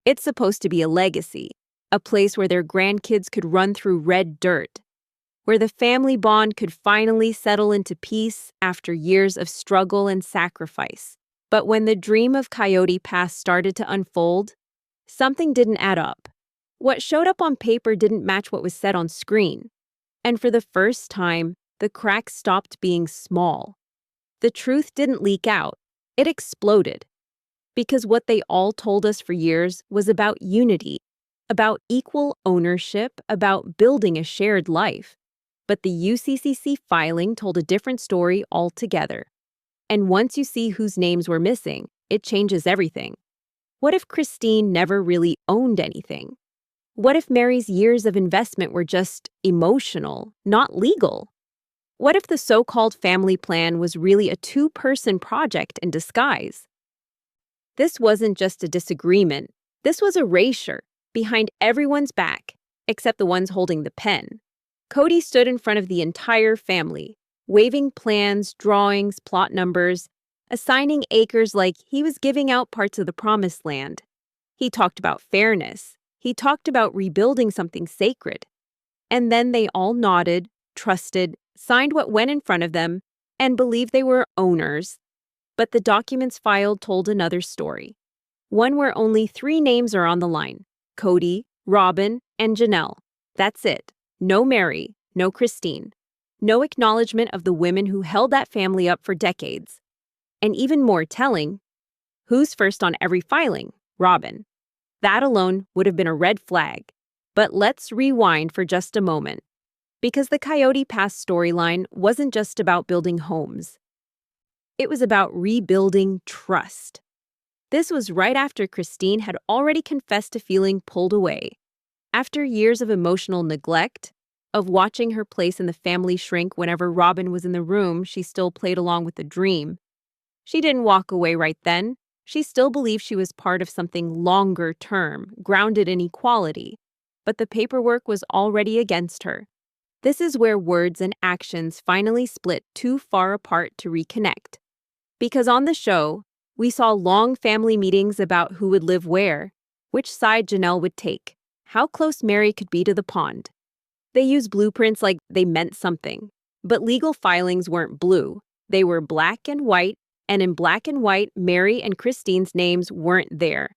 It's supposed to be a legacy, a place where their grandkids could run through red dirt, where the family bond could finally settle into peace after years of struggle and sacrifice. But when the dream of Coyote Pass started to unfold, something didn't add up. What showed up on paper didn't match what was said on screen. And for the first time, the cracks stopped being small. The truth didn't leak out, it exploded. Because what they all told us for years was about unity, about equal ownership, about building a shared life. But the UCCC filing told a different story altogether. And once you see whose names were missing, it changes everything. What if Christine never really owned anything? What if Mary's years of investment were just emotional, not legal? What if the so-called family plan was really a two-person project in disguise? This wasn't just a disagreement. This was erasure, behind everyone's back, except the ones holding the pen. Kody stood in front of the entire family, waving plans, drawings, plot numbers, assigning acres like he was giving out parts of the promised land. He talked about fairness. He talked about rebuilding something sacred. And then they all nodded, trusted, signed what went in front of them, and believed they were owners. But the documents filed told another story. One where only 3 names are on the line: Kody, Robin, and Janelle. That's it. No Mary, no Christine. No acknowledgement of the women who held that family up for decades. And even more telling, who's first on every filing? Robin. That alone would have been a red flag. But let's rewind for just a moment. Because the Coyote Pass storyline wasn't just about building homes. It was about rebuilding trust. This was right after Christine had already confessed to feeling pulled away. After years of emotional neglect, of watching her place in the family shrink whenever Robin was in the room, she still played along with the dream. She didn't walk away right then. She still believed she was part of something longer term, grounded in equality. But the paperwork was already against her. This is where words and actions finally split too far apart to reconnect. Because on the show, we saw long family meetings about who would live where, which side Janelle would take, how close Mary could be to the pond. They used blueprints like they meant something. But legal filings weren't blue. They were black and white, and in black and white, Mary and Christine's names weren't there.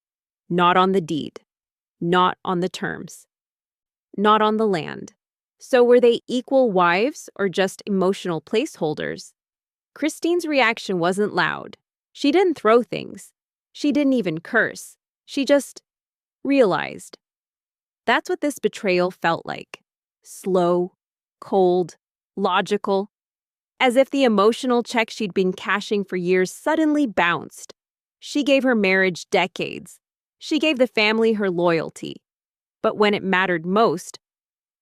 Not on the deed. Not on the terms. Not on the land. So were they equal wives or just emotional placeholders? Christine's reaction wasn't loud. She didn't throw things. She didn't even curse. She just realized. That's what this betrayal felt like. Slow, cold, logical. As if the emotional check she'd been cashing for years suddenly bounced. She gave her marriage decades. She gave the family her loyalty. But when it mattered most,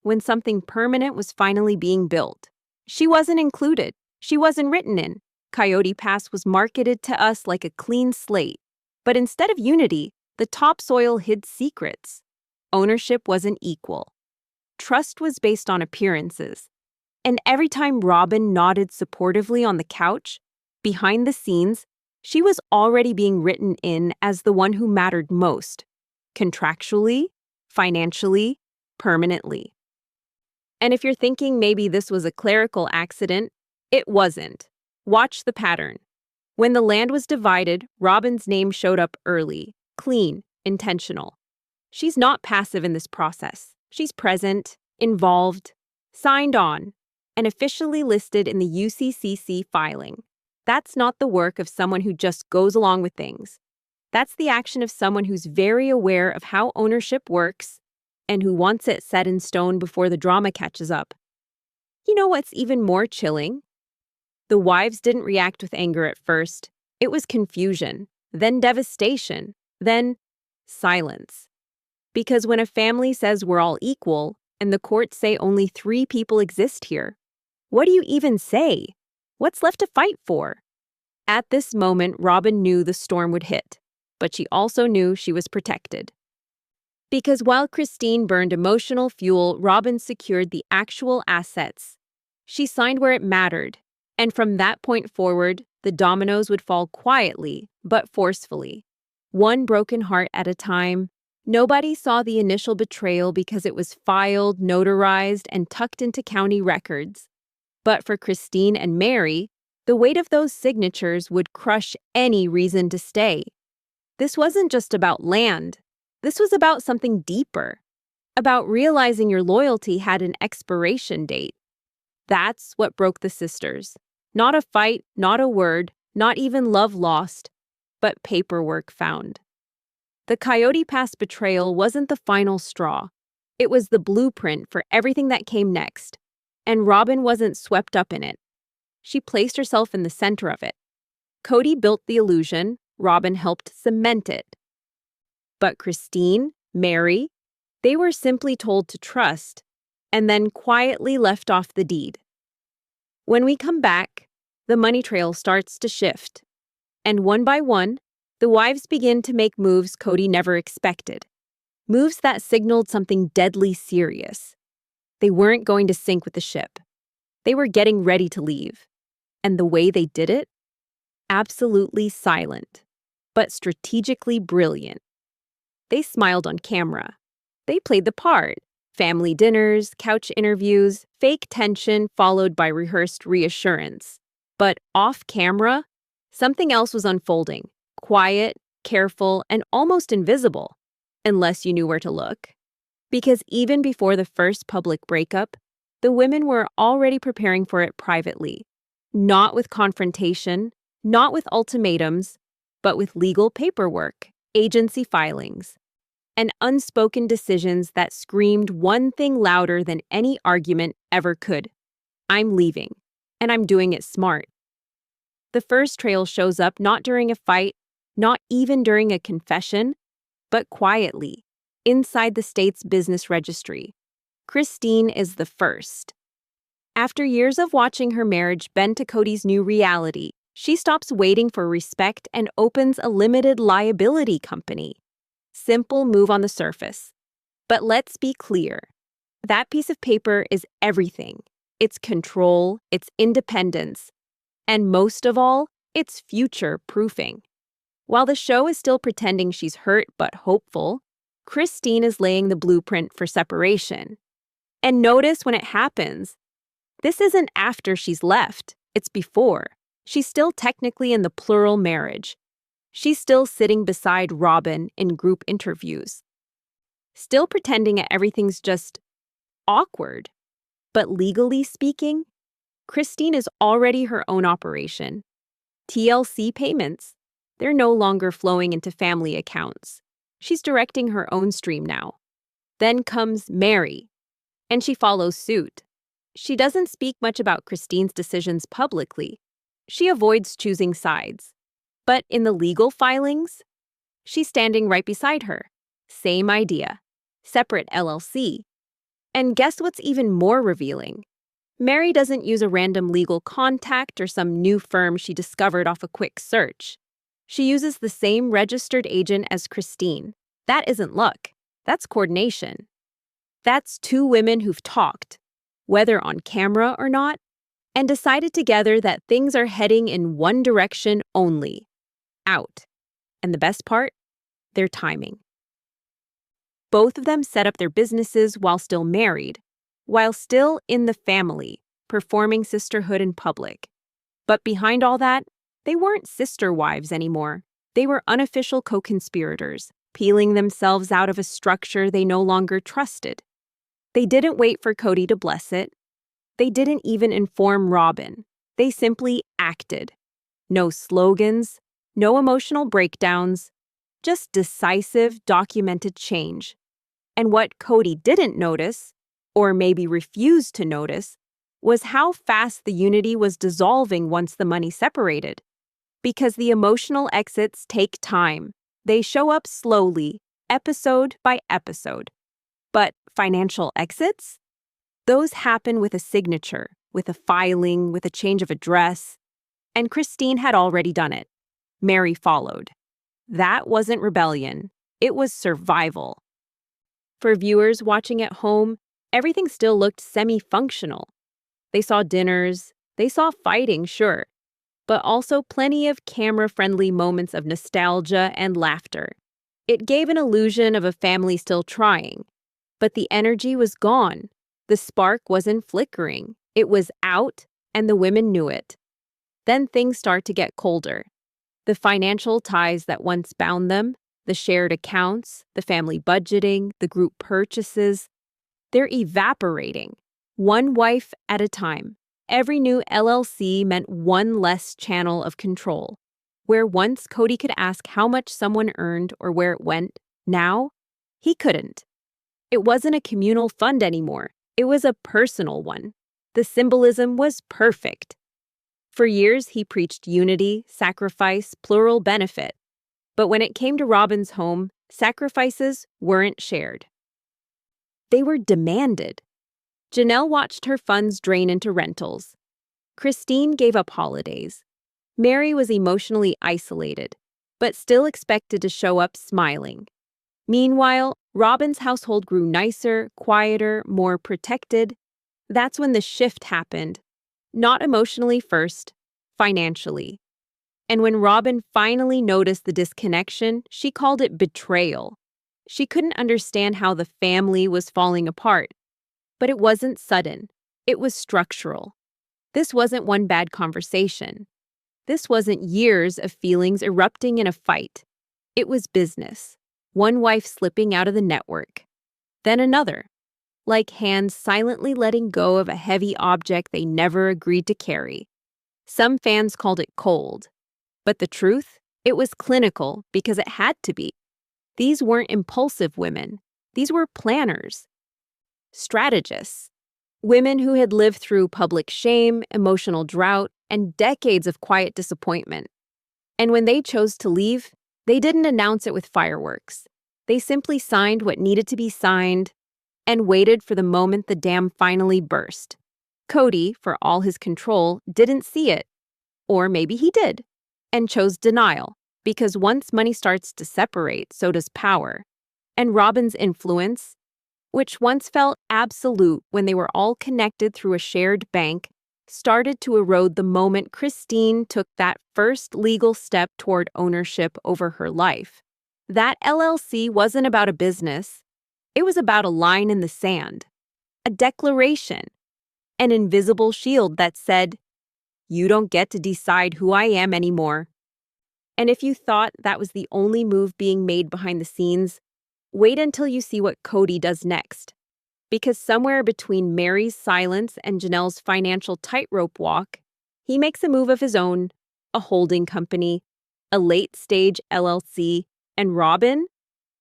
when something permanent was finally being built, she wasn't included. She wasn't written in. Coyote Pass was marketed to us like a clean slate. But instead of unity, the topsoil hid secrets. Ownership wasn't equal. Trust was based on appearances. And every time Robin nodded supportively on the couch, behind the scenes, she was already being written in as the one who mattered most, contractually, financially, permanently. And if you're thinking maybe this was a clerical accident, it wasn't. Watch the pattern. When the land was divided, Robin's name showed up early, clean, intentional. She's not passive in this process. She's present, involved, signed on, and officially listed in the UCCC filing. That's not the work of someone who just goes along with things. That's the action of someone who's very aware of how ownership works and who wants it set in stone before the drama catches up. You know what's even more chilling? The wives didn't react with anger at first. It was confusion, then devastation, then silence. Because when a family says we're all equal, and the courts say only 3 people exist here, what do you even say? What's left to fight for? At this moment, Robin knew the storm would hit, but she also knew she was protected. Because while Christine burned emotional fuel, Robin secured the actual assets. She signed where it mattered, and from that point forward, the dominoes would fall quietly but forcefully, one broken heart at a time, Nobody saw the initial betrayal because it was filed, notarized, and tucked into county records. But for Christine and Mary, the weight of those signatures would crush any reason to stay. This wasn't just about land. This was about something deeper, about realizing your loyalty had an expiration date. That's what broke the sisters. Not a fight, not a word, not even love lost, but paperwork found. The Coyote Pass betrayal wasn't the final straw. It was the blueprint for everything that came next. And Robin wasn't swept up in it. She placed herself in the center of it. Kody built the illusion, Robin helped cement it. But Christine, Mary, they were simply told to trust, and then quietly left off the deed. When we come back, the money trail starts to shift. And one by one, the wives begin to make moves Kody never expected. Moves that signaled something deadly serious. They weren't going to sink with the ship. They were getting ready to leave. And the way they did it? Absolutely silent, but strategically brilliant. They smiled on camera. They played the part. Family dinners, couch interviews, fake tension followed by rehearsed reassurance. But off camera, something else was unfolding. Quiet, careful, and almost invisible, unless you knew where to look. Because even before the first public breakup, the women were already preparing for it privately. Not with confrontation, not with ultimatums, but with legal paperwork, agency filings, and unspoken decisions that screamed one thing louder than any argument ever could. I'm leaving, and I'm doing it smart. The first trail shows up not during a fight, not even during a confession, but quietly, inside the state's business registry. Christine is the first. After years of watching her marriage bend to Kody's new reality, she stops waiting for respect and opens a limited liability company. Simple move on the surface. But let's be clear. That piece of paper is everything. It's control, it's independence, and most of all, it's future-proofing. While the show is still pretending she's hurt but hopeful, Christine is laying the blueprint for separation. And notice when it happens, this isn't after she's left, it's before. She's still technically in the plural marriage. She's still sitting beside Robin in group interviews. Still pretending everything's just awkward. But legally speaking, Christine is already her own operation. TLC payments, they're no longer flowing into family accounts. She's directing her own stream now. Then comes Mary, and she follows suit. She doesn't speak much about Christine's decisions publicly. She avoids choosing sides. But in the legal filings, she's standing right beside her. Same idea. Separate LLC. And guess what's even more revealing? Mary doesn't use a random legal contact or some new firm she discovered off a quick search. She uses the same registered agent as Christine. That isn't luck. That's coordination. That's two women who've talked, whether on camera or not, and decided together that things are heading in one direction only. Out. And the best part? Their timing. Both of them set up their businesses while still married, while still in the family, performing sisterhood in public. But behind all that, they weren't sister wives anymore. They were unofficial co-conspirators, peeling themselves out of a structure they no longer trusted. They didn't wait for Kody to bless it. They didn't even inform Robin. They simply acted. No slogans, no emotional breakdowns, just decisive, documented change. And what Kody didn't notice, or maybe refused to notice, was how fast the unity was dissolving once the money separated. Because the emotional exits take time. They show up slowly, episode by episode. But financial exits? Those happen with a signature, with a filing, with a change of address. And Christine had already done it. Mary followed. That wasn't rebellion. It was survival. For viewers watching at home, everything still looked semi-functional. They saw dinners, they saw fighting, sure, but also plenty of camera-friendly moments of nostalgia and laughter. It gave an illusion of a family still trying, but the energy was gone. The spark wasn't flickering. It was out, and the women knew it. Then things start to get colder. The financial ties that once bound them, the shared accounts, the family budgeting, the group purchases, they're evaporating, one wife at a time. Every new LLC meant one less channel of control. Where once Kody could ask how much someone earned or where it went, now he couldn't. It wasn't a communal fund anymore. It was a personal one. The symbolism was perfect. For years, he preached unity, sacrifice, plural benefit. But when it came to Robin's home, sacrifices weren't shared. They were demanded. Janelle watched her funds drain into rentals. Christine gave up holidays. Mary was emotionally isolated, but still expected to show up smiling. Meanwhile, Robin's household grew nicer, quieter, more protected. That's when the shift happened. Not emotionally first, financially. And when Robin finally noticed the disconnection, she called it betrayal. She couldn't understand how the family was falling apart. But it wasn't sudden. It was structural. This wasn't one bad conversation. This wasn't years of feelings erupting in a fight. It was business. One wife slipping out of the network. Then another. Like hands silently letting go of a heavy object they never agreed to carry. Some fans called it cold. But the truth? It was clinical because it had to be. These weren't impulsive women. These were planners. Strategists. Women who had lived through public shame, emotional drought, and decades of quiet disappointment. And when they chose to leave, they didn't announce it with fireworks. They simply signed what needed to be signed and waited for the moment the dam finally burst. Kody, for all his control, didn't see it. Or maybe he did, and chose denial, because once money starts to separate, so does power. And Robin's influence, which once felt absolute when they were all connected through a shared bank, started to erode the moment Christine took that first legal step toward ownership over her life. That LLC wasn't about a business. It was about a line in the sand, a declaration, an invisible shield that said, "You don't get to decide who I am anymore." And if you thought that was the only move being made behind the scenes, wait until you see what Kody does next. Because somewhere between Mary's silence and Janelle's financial tightrope walk, he makes a move of his own, a holding company, a late-stage LLC, and Robin?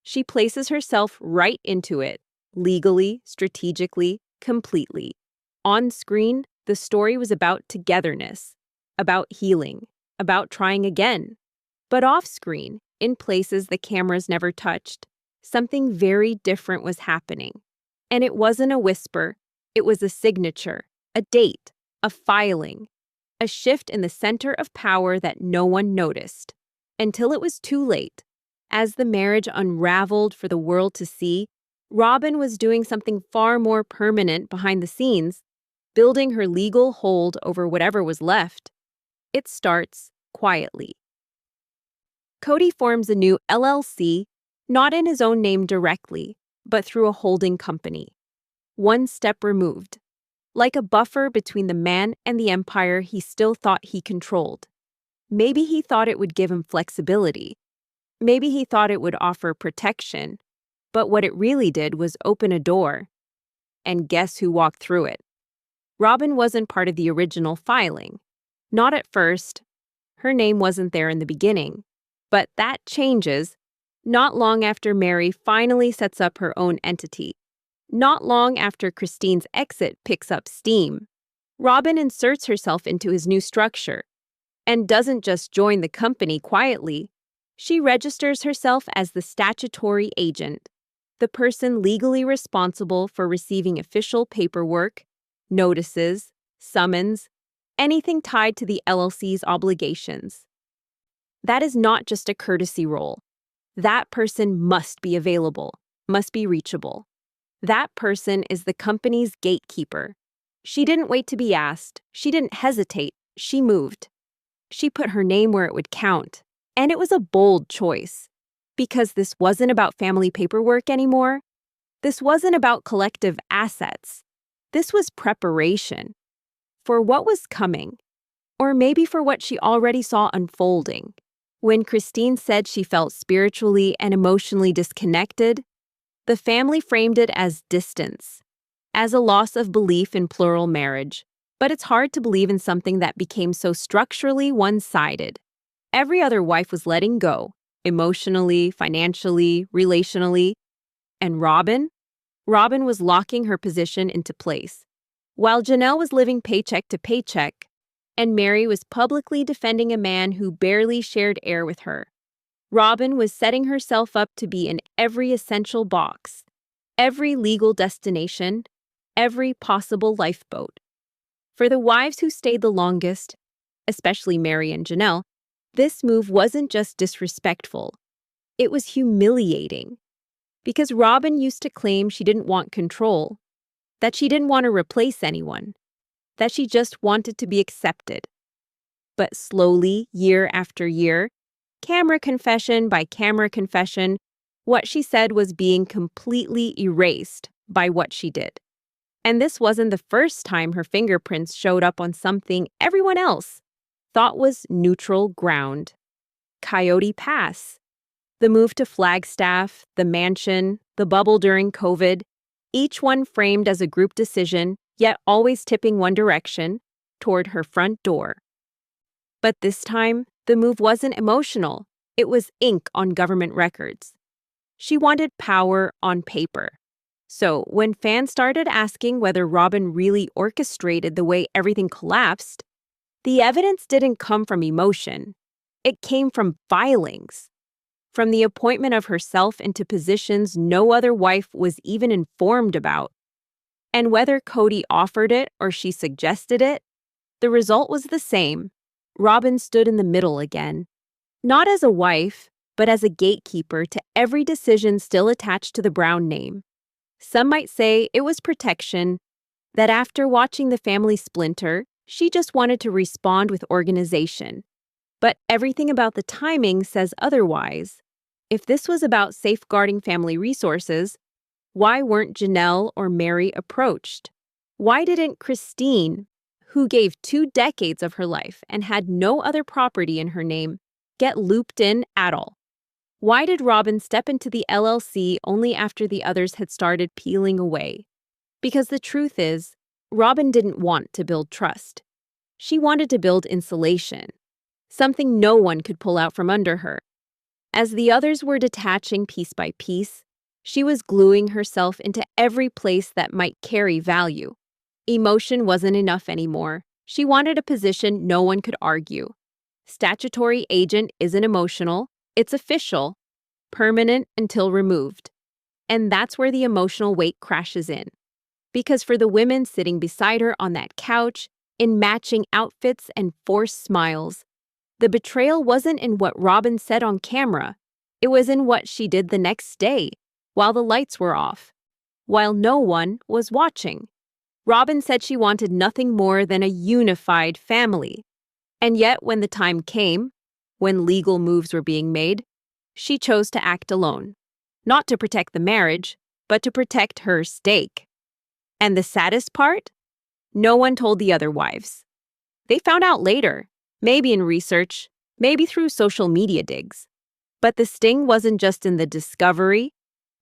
She places herself right into it, legally, strategically, completely. On screen, the story was about togetherness, about healing, about trying again. But off-screen, in places the cameras never touched, something very different was happening. And it wasn't a whisper, it was a signature, a date, a filing, a shift in the center of power that no one noticed. Until it was too late. As the marriage unraveled for the world to see, Robin was doing something far more permanent behind the scenes, building her legal hold over whatever was left. It starts quietly. Kody forms a new LLC, not in his own name directly, but through a holding company. One step removed. Like a buffer between the man and the empire he still thought he controlled. Maybe he thought it would give him flexibility. Maybe he thought it would offer protection. But what it really did was open a door. And guess who walked through it? Robin wasn't part of the original filing. Not at first. Her name wasn't there in the beginning. But that changes not long after Mary finally sets up her own entity. Not long after Christine's exit picks up steam. Robin inserts herself into his new structure and doesn't just join the company quietly. She registers herself as the statutory agent, the person legally responsible for receiving official paperwork, notices, summons, anything tied to the LLC's obligations. That is not just a courtesy role. That person must be available, must be reachable. That person is the company's gatekeeper. She didn't wait to be asked. She didn't hesitate. She moved. She put her name where it would count. And it was a bold choice. Because this wasn't about family paperwork anymore. This wasn't about collective assets. This was preparation for what was coming, or maybe for what she already saw unfolding. When Christine said she felt spiritually and emotionally disconnected, the family framed it as distance, as a loss of belief in plural marriage. But it's hard to believe in something that became so structurally one-sided. Every other wife was letting go, emotionally, financially, relationally. And Robin was locking her position into place. While Janelle was living paycheck to paycheck, and Mary was publicly defending a man who barely shared air with her. Robin was setting herself up to be in every essential box, every legal destination, every possible lifeboat. For the wives who stayed the longest, especially Mary and Janelle, this move wasn't just disrespectful. It was humiliating. Because Robin used to claim she didn't want control, that she didn't want to replace anyone, that she just wanted to be accepted. But slowly, year after year, camera confession by camera confession, what she said was being completely erased by what she did. And this wasn't the first time her fingerprints showed up on something everyone else thought was neutral ground. Coyote Pass, the move to Flagstaff, the mansion, the bubble during COVID, each one framed as a group decision, yet always tipping one direction, toward her front door. But this time, the move wasn't emotional. It was ink on government records. She wanted power on paper. So when fans started asking whether Robin really orchestrated the way everything collapsed, the evidence didn't come from emotion. It came from filings. From the appointment of herself into positions no other wife was even informed about. And whether Kody offered it or she suggested it, the result was the same. Robin stood in the middle again. Not as a wife, but as a gatekeeper to every decision still attached to the Brown name. Some might say it was protection, that after watching the family splinter, she just wanted to respond with organization. But everything about the timing says otherwise. If this was about safeguarding family resources, why weren't Janelle or Mary approached? Why didn't Christine, who gave 2 decades of her life and had no other property in her name, get looped in at all? Why did Robin step into the LLC only after the others had started peeling away? Because the truth is, Robin didn't want to build trust. She wanted to build insulation, something no one could pull out from under her. As the others were detaching piece by piece, she was gluing herself into every place that might carry value. Emotion wasn't enough anymore. She wanted a position no one could argue. Statutory agent isn't emotional, it's official, permanent until removed. And that's where the emotional weight crashes in. Because for the women sitting beside her on that couch, in matching outfits and forced smiles, the betrayal wasn't in what Robin said on camera. It was in what she did the next day, while the lights were off, while no one was watching. Robin said she wanted nothing more than a unified family. And yet, when the time came, when legal moves were being made, she chose to act alone. Not to protect the marriage, but to protect her stake. And the saddest part? No one told the other wives. They found out later, maybe in research, maybe through social media digs. But the sting wasn't just in the discovery,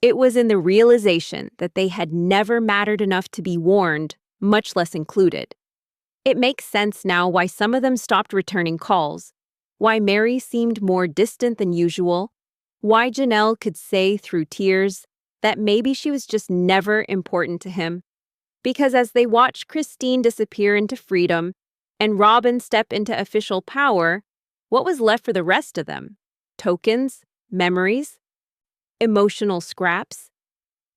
it was in the realization that they had never mattered enough to be warned, much less included. It makes sense now why some of them stopped returning calls, why Mary seemed more distant than usual, why Janelle could say through tears that maybe she was just never important to him. Because as they watched Christine disappear into freedom and Robin step into official power, what was left for the rest of them? Tokens, memories, emotional scraps.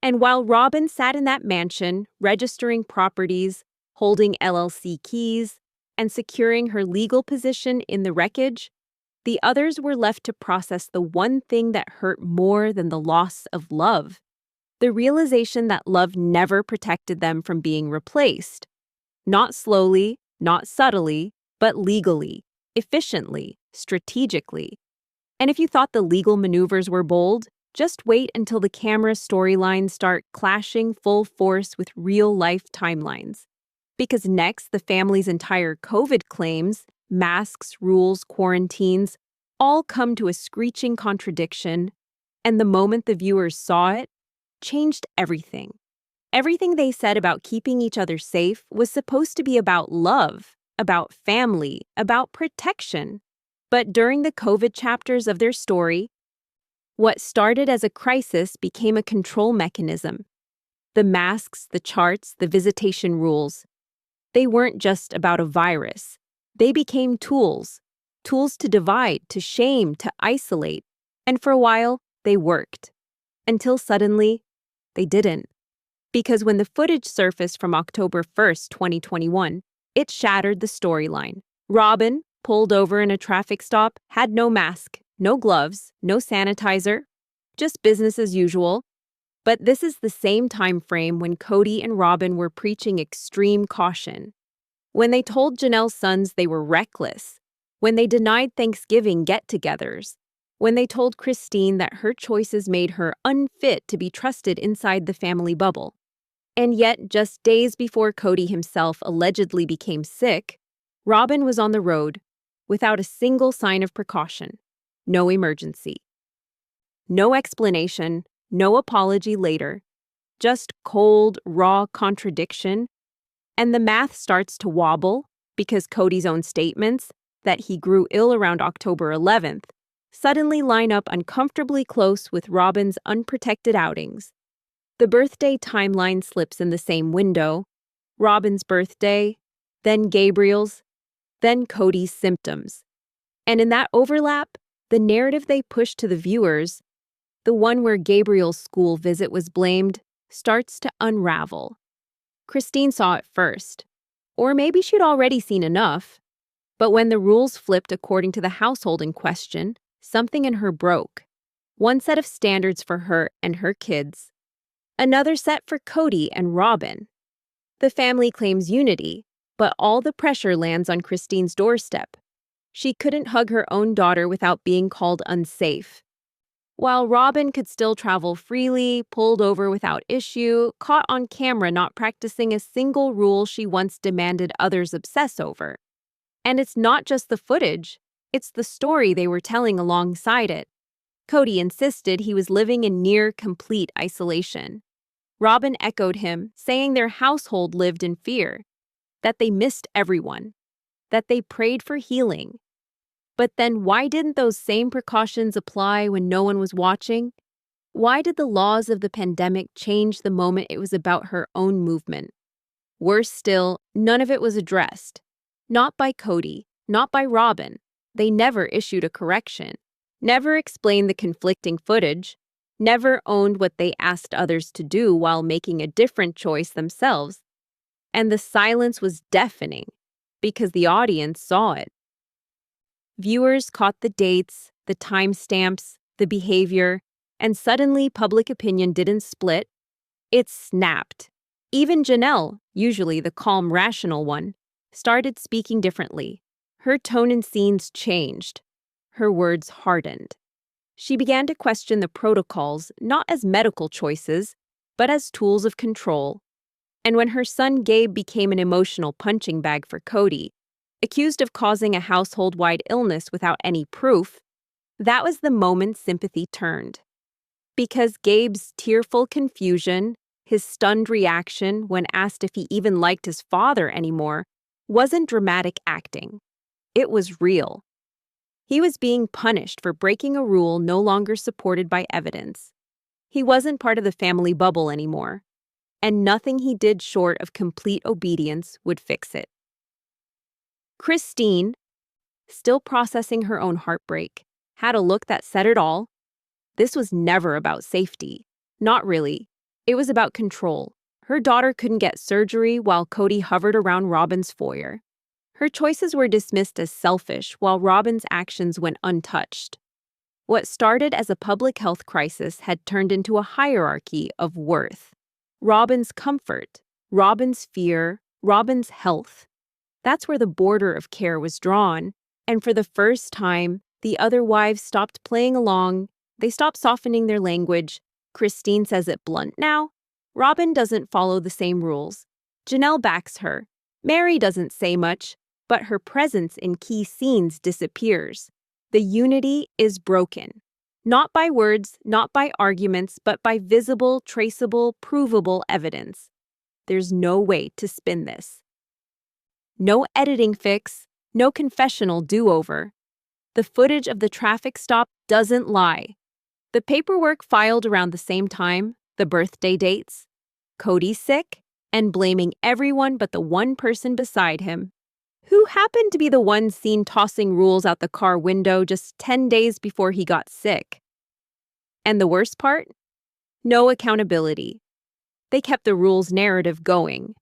And while Robin sat in that mansion, registering properties, holding LLC keys, and securing her legal position in the wreckage, the others were left to process the one thing that hurt more than the loss of love. The realization that love never protected them from being replaced. Not slowly, not subtly, but legally, efficiently, strategically. And if you thought the legal maneuvers were bold, just wait until the camera storylines start clashing full force with real-life timelines. Because next, the family's entire COVID claims, masks, rules, quarantines, all come to a screeching contradiction, and the moment the viewers saw it, changed everything. Everything they said about keeping each other safe was supposed to be about love, about family, about protection. But during the COVID chapters of their story, what started as a crisis became a control mechanism. The masks, the charts, the visitation rules. They weren't just about a virus. They became tools to divide, to shame, to isolate. And for a while, they worked. Until suddenly, they didn't. Because when the footage surfaced from October 1st, 2021, it shattered the storyline. Robin, pulled over in a traffic stop, had no mask, no gloves, no sanitizer, just business as usual. But this is the same time frame when Kody and Robin were preaching extreme caution. When they told Janelle's sons they were reckless. When they denied Thanksgiving get-togethers. When they told Christine that her choices made her unfit to be trusted inside the family bubble. And yet, just days before Kody himself allegedly became sick, Robin was on the road without a single sign of precaution. No emergency. No explanation, no apology later. Just cold, raw contradiction. And the math starts to wobble because Kody's own statements that he grew ill around October 11th suddenly line up uncomfortably close with Robin's unprotected outings. The birthday timeline slips in the same window. Robin's birthday, then Gabriel's, then Kody's symptoms. And in that overlap, the narrative they push to the viewers, the one where Gabriel's school visit was blamed, starts to unravel. Christine saw it first. Or maybe she'd already seen enough. But when the rules flipped according to the household in question, something in her broke. One set of standards for her and her kids. Another set for Kody and Robin. The family claims unity, but all the pressure lands on Christine's doorstep. She couldn't hug her own daughter without being called unsafe. While Robin could still travel freely, pulled over without issue, caught on camera not practicing a single rule she once demanded others obsess over. And it's not just the footage, it's the story they were telling alongside it. Kody insisted he was living in near-complete isolation. Robin echoed him, saying their household lived in fear, that they missed everyone, that they prayed for healing. But then why didn't those same precautions apply when no one was watching? Why did the laws of the pandemic change the moment it was about her own movement? Worse still, none of it was addressed. Not by Kody, not by Robin. They never issued a correction, never explained the conflicting footage, never owned what they asked others to do while making a different choice themselves. And the silence was deafening, because the audience saw it. Viewers caught the dates, the timestamps, the behavior, and suddenly public opinion didn't split. It snapped. Even Janelle, usually the calm, rational one, started speaking differently. Her tone in scenes changed. Her words hardened. She began to question the protocols not as medical choices, but as tools of control. And when her son Gabe became an emotional punching bag for Kody, accused of causing a household-wide illness without any proof, that was the moment sympathy turned. Because Gabe's tearful confusion, his stunned reaction when asked if he even liked his father anymore, wasn't dramatic acting. It was real. He was being punished for breaking a rule no longer supported by evidence. He wasn't part of the family bubble anymore, and nothing he did short of complete obedience would fix it. Christine, still processing her own heartbreak, had a look that said it all. This was never about safety. Not really. It was about control. Her daughter couldn't get surgery while Kody hovered around Robin's foyer. Her choices were dismissed as selfish while Robin's actions went untouched. What started as a public health crisis had turned into a hierarchy of worth. Robin's comfort, Robin's fear, Robin's health. That's where the border of care was drawn, and for the first time, The other wives stopped playing along. They stopped softening their language. Christine says it blunt now. Robin doesn't follow the same rules. Janelle backs her. Mary doesn't say much, but her presence in key scenes disappears. The unity is broken. Not by words, not by arguments, but by visible, traceable, provable evidence. There's no way to spin this. No editing fix, no confessional do-over. The footage of the traffic stop doesn't lie. The paperwork filed around the same time, the birthday dates, Kody's sick, and blaming everyone but the one person beside him, who happened to be the one seen tossing rules out the car window just 10 days before he got sick. And the worst part? No accountability. They kept the rules narrative going.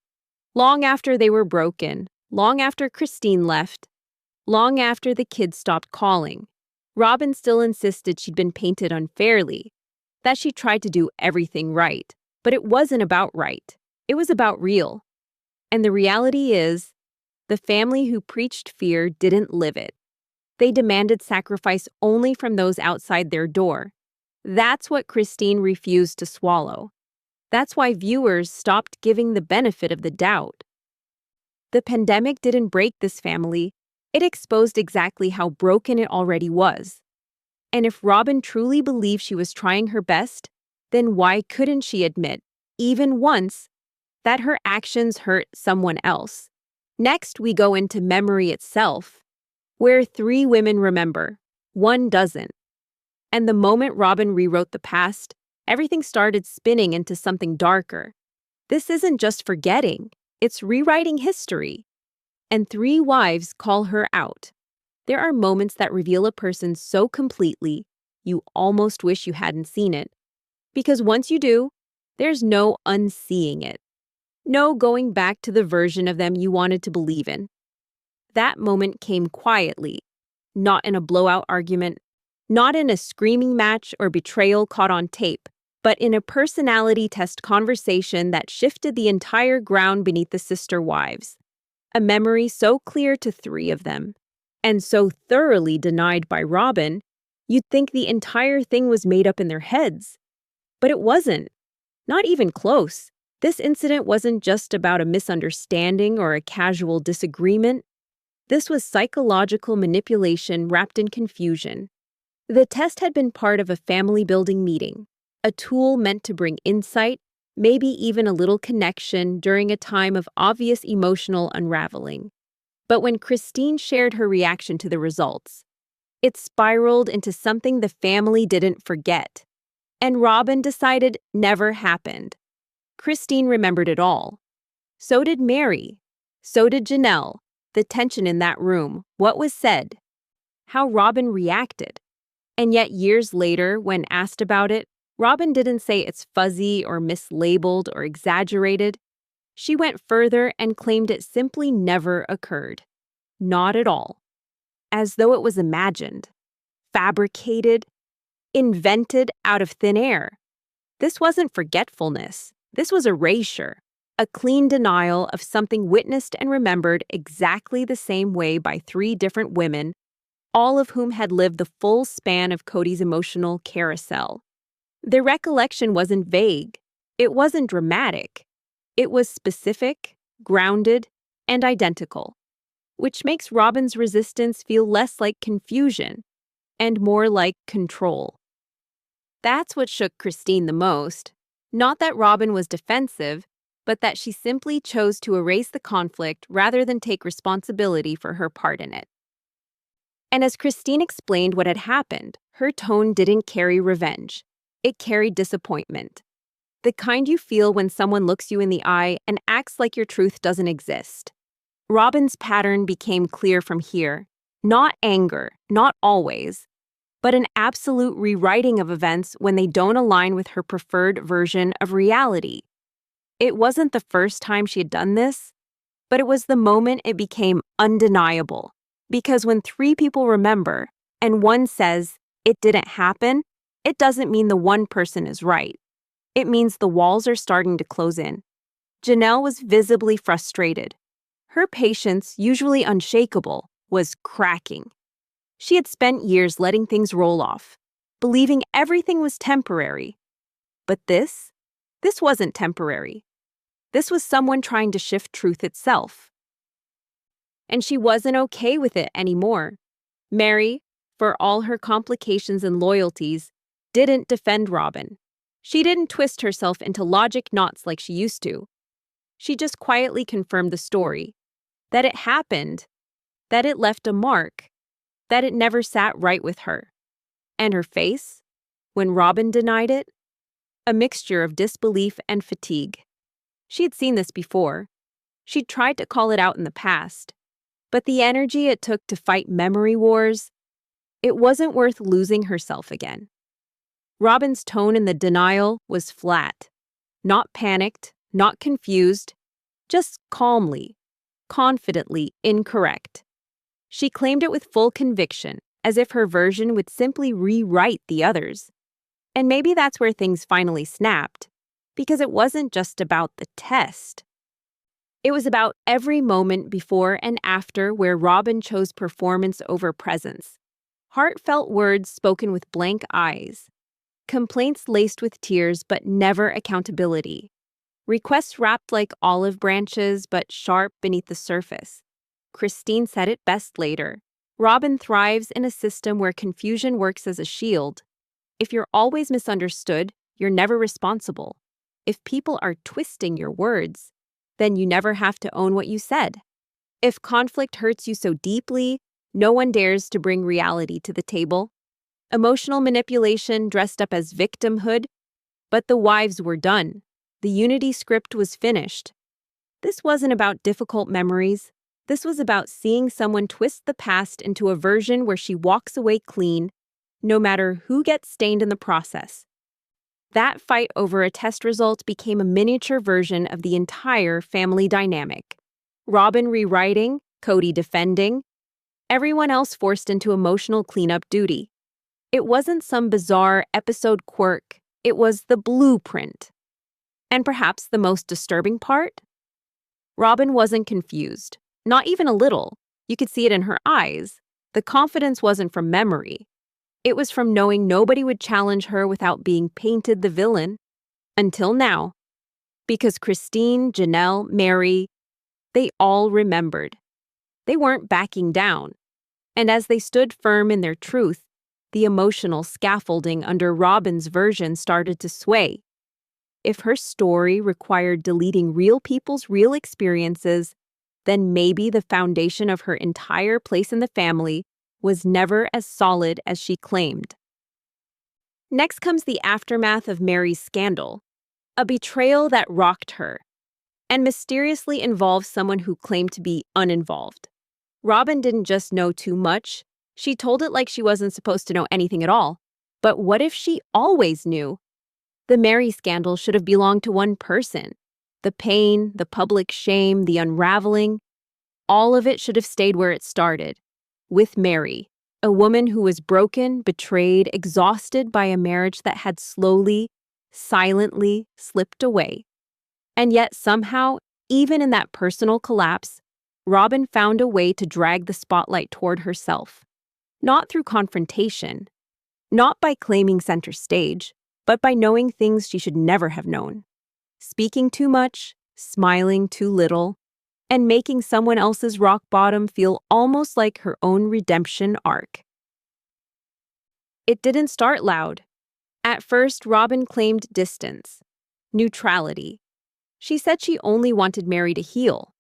Long after they were broken, long after Christine left, long after the kids stopped calling, Robin still insisted she'd been painted unfairly, that she tried to do everything right. But it wasn't about right. It was about real. And the reality is, the family who preached fear didn't live it. They demanded sacrifice only from those outside their door. That's what Christine refused to swallow. That's why viewers stopped giving the benefit of the doubt. The pandemic didn't break this family. It exposed exactly how broken it already was. And if Robin truly believed she was trying her best, then why couldn't she admit, even once, that her actions hurt someone else? Next, we go into memory itself, where 3 women remember, 1 doesn't. And the moment Robin rewrote the past, everything started spinning into something darker. This isn't just forgetting, it's rewriting history. And 3 wives call her out. There are moments that reveal a person so completely, you almost wish you hadn't seen it. Because once you do, there's no unseeing it. No going back to the version of them you wanted to believe in. That moment came quietly, not in a blowout argument, not in a screaming match or betrayal caught on tape, but in a personality test conversation that shifted the entire ground beneath the sister wives. A memory so clear to 3 of them, and so thoroughly denied by Robin, you'd think the entire thing was made up in their heads. But it wasn't. Not even close. This incident wasn't just about a misunderstanding or a casual disagreement. This was psychological manipulation wrapped in confusion. The test had been part of a family-building meeting, a tool meant to bring insight, maybe even a little connection during a time of obvious emotional unraveling. But when Christine shared her reaction to the results, it spiraled into something the family didn't forget. And Robin decided never happened. Christine remembered it all. So did Mary. So did Janelle. The tension in that room, what was said, how Robin reacted. And yet years later, when asked about it, Robin didn't say it's fuzzy or mislabeled or exaggerated. She went further and claimed it simply never occurred. Not at all. As though it was imagined, fabricated, invented out of thin air. This wasn't forgetfulness. This was erasure, a clean denial of something witnessed and remembered exactly the same way by 3 different women, all of whom had lived the full span of Kody's emotional carousel. Their recollection wasn't vague. It wasn't dramatic. It was specific, grounded, and identical, which makes Robin's resistance feel less like confusion and more like control. That's what shook Christine the most. Not that Robin was defensive, but that she simply chose to erase the conflict rather than take responsibility for her part in it. And as Christine explained what had happened, her tone didn't carry revenge. It carried disappointment. The kind you feel when someone looks you in the eye and acts like your truth doesn't exist. Robin's pattern became clear from here. Not anger, not always, but an absolute rewriting of events when they don't align with her preferred version of reality. It wasn't the first time she had done this, but it was the moment it became undeniable. Because when 3 people remember, and one says, it didn't happen, it doesn't mean the one person is right. It means the walls are starting to close in. Janelle was visibly frustrated. Her patience, usually unshakable, was cracking. She had spent years letting things roll off, believing everything was temporary. But this wasn't temporary. This was someone trying to shift truth itself. And she wasn't okay with it anymore. Mary, for all her complications and loyalties, didn't defend Robin. She didn't twist herself into logic knots like she used to. She just quietly confirmed the story. That it happened, that it left a mark, that it never sat right with her. And her face, when Robin denied it, a mixture of disbelief and fatigue. She had seen this before. She'd tried to call it out in the past. But the energy it took to fight memory wars, it wasn't worth losing herself again. Robin's tone in the denial was flat. Not panicked, not confused, just calmly, confidently incorrect. She claimed it with full conviction, as if her version would simply rewrite the others. And maybe that's where things finally snapped, because it wasn't just about the test. It was about every moment before and after where Robin chose performance over presence. Heartfelt words spoken with blank eyes. Complaints laced with tears but never accountability. Requests wrapped like olive branches but sharp beneath the surface. Christine said it best later. Robin thrives in a system where confusion works as a shield. If you're always misunderstood, you're never responsible. If people are twisting your words, then you never have to own what you said. If conflict hurts you so deeply, no one dares to bring reality to the table. Emotional manipulation dressed up as victimhood, but the wives were done. The unity script was finished. This wasn't about difficult memories. This was about seeing someone twist the past into a version where she walks away clean, no matter who gets stained in the process. That fight over a test result became a miniature version of the entire family dynamic. Robin rewriting, Kody defending, everyone else forced into emotional cleanup duty. It wasn't some bizarre episode quirk, it was the blueprint. And perhaps the most disturbing part? Robin wasn't confused, not even a little. You could see it in her eyes. The confidence wasn't from memory. It was from knowing nobody would challenge her without being painted the villain. Until now. Because Christine, Janelle, Mary, they all remembered. They weren't backing down. And as they stood firm in their truth, the emotional scaffolding under Robin's version started to sway. If her story required deleting real people's real experiences, then maybe the foundation of her entire place in the family was never as solid as she claimed. Next comes the aftermath of Mary's scandal, a betrayal that rocked her, and mysteriously involved someone who claimed to be uninvolved. Robin didn't just know too much, she told it like she wasn't supposed to know anything at all. But what if she always knew? The Mary scandal should have belonged to one person. The pain, the public shame, the unraveling, all of it should have stayed where it started. With Mary, a woman who was broken, betrayed, exhausted by a marriage that had slowly, silently slipped away. And yet somehow, even in that personal collapse, Robin found a way to drag the spotlight toward herself. Not through confrontation, not by claiming center stage, but by knowing things she should never have known. Speaking too much, smiling too little, and making someone else's rock bottom feel almost like her own redemption arc. It didn't start loud. At first, Robin claimed distance, neutrality. She said she only wanted Mary to heal,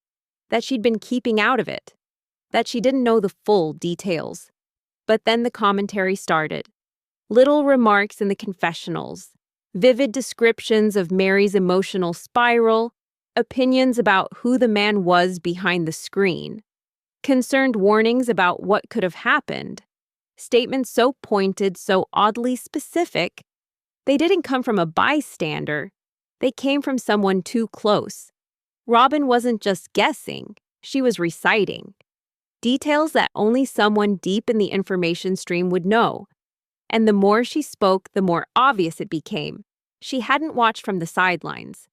that she'd been keeping out of it, that she didn't know the full details. But then the commentary started. Little remarks in the confessionals, vivid descriptions of Mary's emotional spiral, opinions about who the man was behind the screen, concerned warnings about what could have happened, statements so pointed, so oddly specific, they didn't come from a bystander, they came from someone too close. Robin wasn't just guessing, she was reciting. Details that only someone deep in the information stream would know. And the more she spoke, the more obvious it became. She hadn't watched from the sidelines.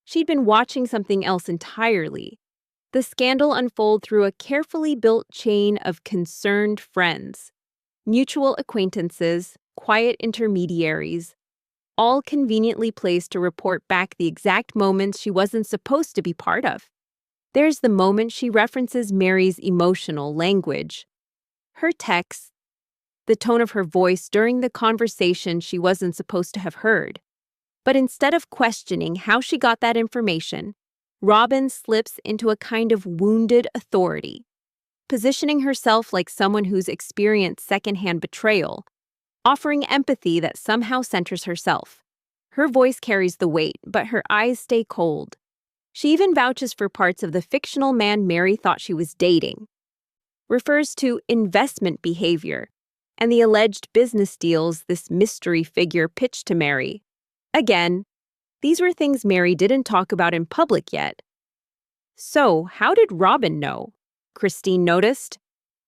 She'd been watching something else entirely. The scandal unfolded through a carefully built chain of concerned friends. mutual acquaintances, quiet intermediaries, all conveniently placed to report back the exact moments she wasn't supposed to be part of. There's the moment she references Mary's emotional language. Her texts, the tone of her voice during the conversation she wasn't supposed to have heard. But instead of questioning how she got that information, Robin slips into a kind of wounded authority, positioning herself like someone who's experienced secondhand betrayal, offering empathy that somehow centers herself. Her voice carries the weight, but her eyes stay cold. She even vouches for parts of the fictional man Mary thought she was dating, refers to investment behavior, and the alleged business deals this mystery figure pitched to Mary. Again, these were things Mary didn't talk about in public yet. So, how did Robin know? Christine noticed.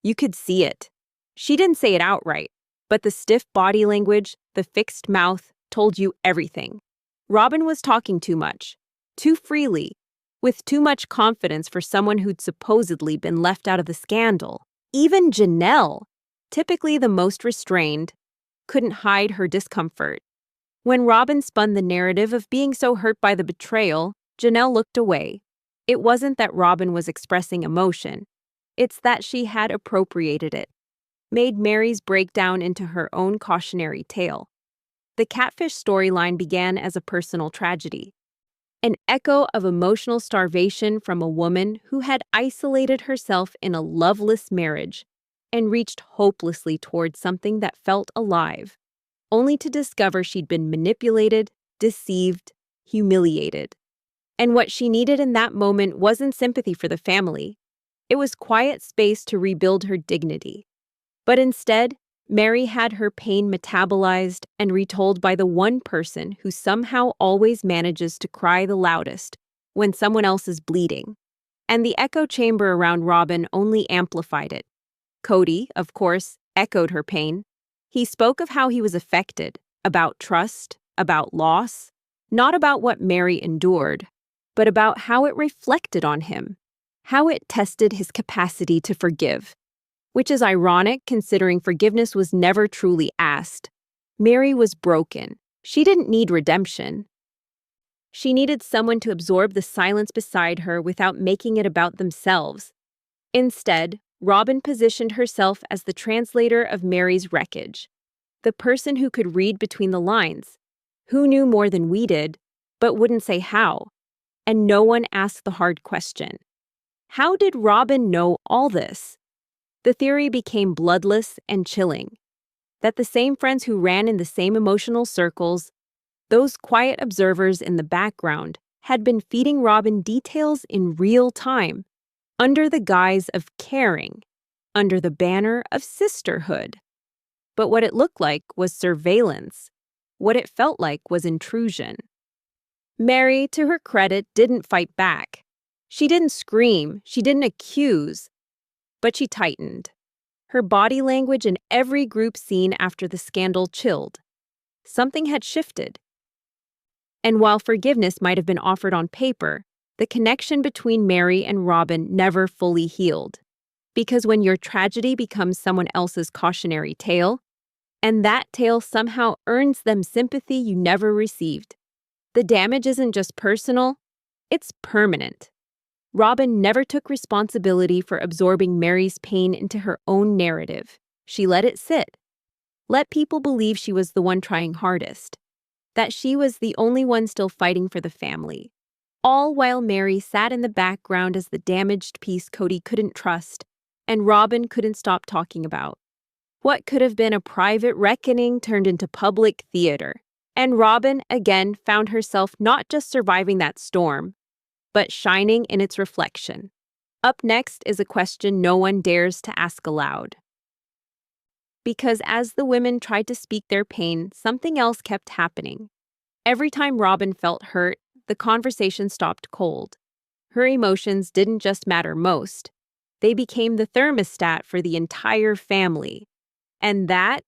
You could see it. She didn't say it outright, but the stiff body language, the fixed mouth, told you everything. Robin was talking too much, too freely, with too much confidence for someone who'd supposedly been left out of the scandal. Even Janelle, typically the most restrained, couldn't hide her discomfort. When Robin spun the narrative of being so hurt by the betrayal, Janelle looked away. It wasn't that Robin was expressing emotion. It's that she had appropriated it, made Mary's breakdown into her own cautionary tale. The catfish storyline began as a personal tragedy, an echo of emotional starvation from a woman who had isolated herself in a loveless marriage and reached hopelessly towards something that felt alive, only to discover she'd been manipulated, deceived, humiliated. And what she needed in that moment wasn't sympathy for the family. It was quiet space to rebuild her dignity. But instead, Mary had her pain metabolized and retold by the one person who somehow always manages to cry the loudest when someone else is bleeding. And the echo chamber around Robin only amplified it. Kody, of course, echoed her pain. He spoke of how he was affected, about trust, about loss, not about what Mary endured, but about how it reflected on him, how it tested his capacity to forgive. Which is ironic considering forgiveness was never truly asked. Mary was broken. She didn't need redemption. She needed someone to absorb the silence beside her without making it about themselves. Instead, Robin positioned herself as the translator of Mary's wreckage, the person who could read between the lines, who knew more than we did, but wouldn't say how. And no one asked the hard question. How did Robin know all this? The theory became bloodless and chilling, that the same friends who ran in the same emotional circles, those quiet observers in the background, had been feeding Robin details in real time, under the guise of caring, under the banner of sisterhood. But what it looked like was surveillance. What it felt like was intrusion. Mary, to her credit, didn't fight back. She didn't scream, she didn't accuse, but she tightened. Her body language in every group scene after the scandal chilled. Something had shifted. And while forgiveness might have been offered on paper, the connection between Mary and Robin never fully healed. Because when your tragedy becomes someone else's cautionary tale, and that tale somehow earns them sympathy you never received, the damage isn't just personal, it's permanent. Robin never took responsibility for absorbing Mary's pain into her own narrative. She let it sit. Let people believe she was the one trying hardest, that she was the only one still fighting for the family. All while Mary sat in the background as the damaged piece Kody couldn't trust, and Robin couldn't stop talking about. What could have been a private reckoning turned into public theater. And Robin, again, found herself not just surviving that storm, but shining in its reflection. Up next is a question no one dares to ask aloud. Because as the women tried to speak their pain, something else kept happening. Every time Robin felt hurt, the conversation stopped cold. Her emotions didn't just matter most. They became the thermostat for the entire family. And that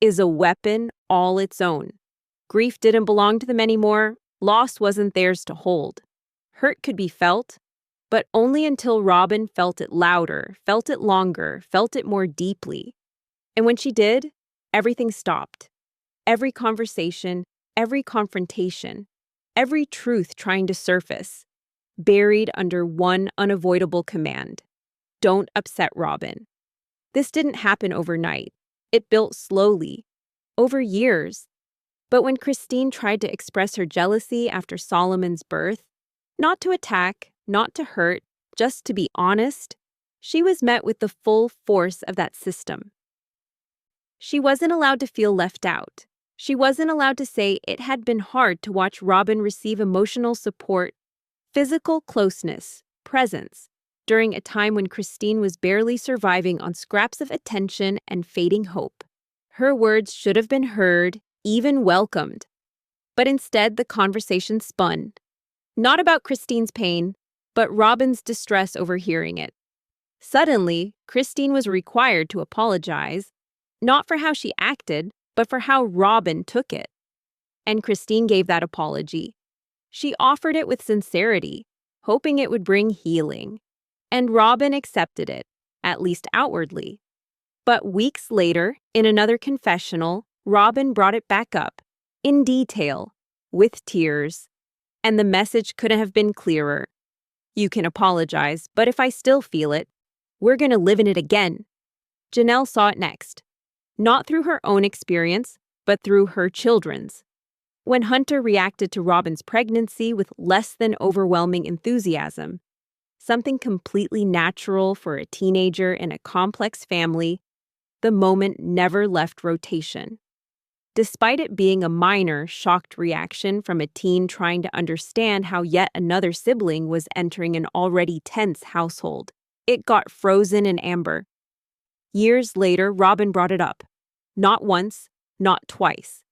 is a weapon all its own. Grief didn't belong to them anymore. Loss wasn't theirs to hold. Hurt could be felt, but only until Robin felt it louder, felt it longer, felt it more deeply. And when she did, everything stopped. Every conversation, every confrontation, every truth trying to surface, buried under one unavoidable command: don't upset Robin. This didn't happen overnight. It built slowly, over years. But when Christine tried to express her jealousy after Solomon's birth, not to attack, not to hurt, just to be honest, she was met with the full force of that system. She wasn't allowed to feel left out. She wasn't allowed to say it had been hard to watch Robin receive emotional support, physical closeness, presence, during a time when Christine was barely surviving on scraps of attention and fading hope. Her words should have been heard, even welcomed. But instead, the conversation spun. Not about Christine's pain, but Robin's distress over hearing it. Suddenly, Christine was required to apologize, not for how she acted, but for how Robin took it. And Christine gave that apology. She offered it with sincerity, hoping it would bring healing. And Robin accepted it, at least outwardly. But weeks later, in another confessional, Robin brought it back up, in detail, with tears. And the message couldn't have been clearer. You can apologize, but if I still feel it, we're going to live in it again. Janelle saw it next. Not through her own experience, but through her children's. When Hunter reacted to Robin's pregnancy with less than overwhelming enthusiasm, something completely natural for a teenager in a complex family, the moment never left rotation. Despite it being a minor, shocked reaction from a teen trying to understand how yet another sibling was entering an already tense household, it got frozen in amber. Years later, Robin brought it up. Not once, not twice.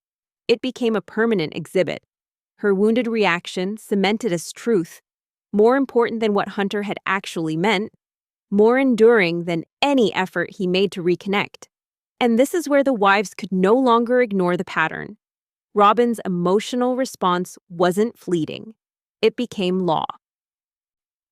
It became a permanent exhibit. Her wounded reaction, cemented as truth, more important than what Hunter had actually meant, more enduring than any effort he made to reconnect. And this is where the wives could no longer ignore the pattern. Robin's emotional response wasn't fleeting. It became law.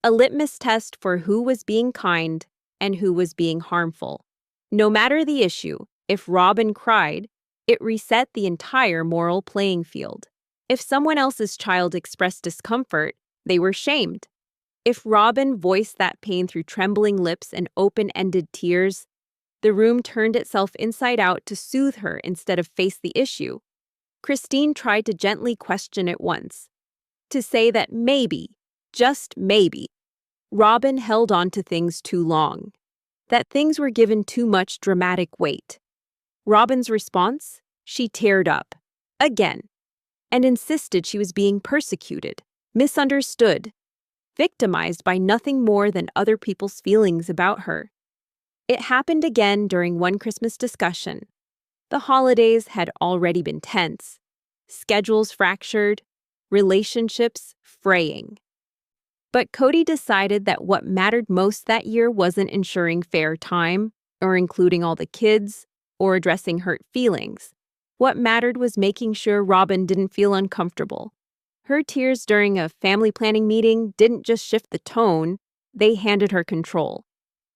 A litmus test for who was being kind and who was being harmful. No matter the issue, if Robin cried, it reset the entire moral playing field. If someone else's child expressed discomfort, they were shamed. If Robin voiced that pain through trembling lips and open-ended tears, the room turned itself inside out to soothe her instead of face the issue. Christine tried to gently question it once, to say that maybe, just maybe, Robin held on to things too long, that things were given too much dramatic weight. Robin's response? She teared up, again, and insisted she was being persecuted, misunderstood, victimized by nothing more than other people's feelings about her. It happened again during one Christmas discussion. The holidays had already been tense, schedules fractured, relationships fraying. But Kody decided that what mattered most that year wasn't ensuring fair time, or including all the kids, or addressing hurt feelings. What mattered was making sure Robin didn't feel uncomfortable. Her tears during a family planning meeting didn't just shift the tone, they handed her control.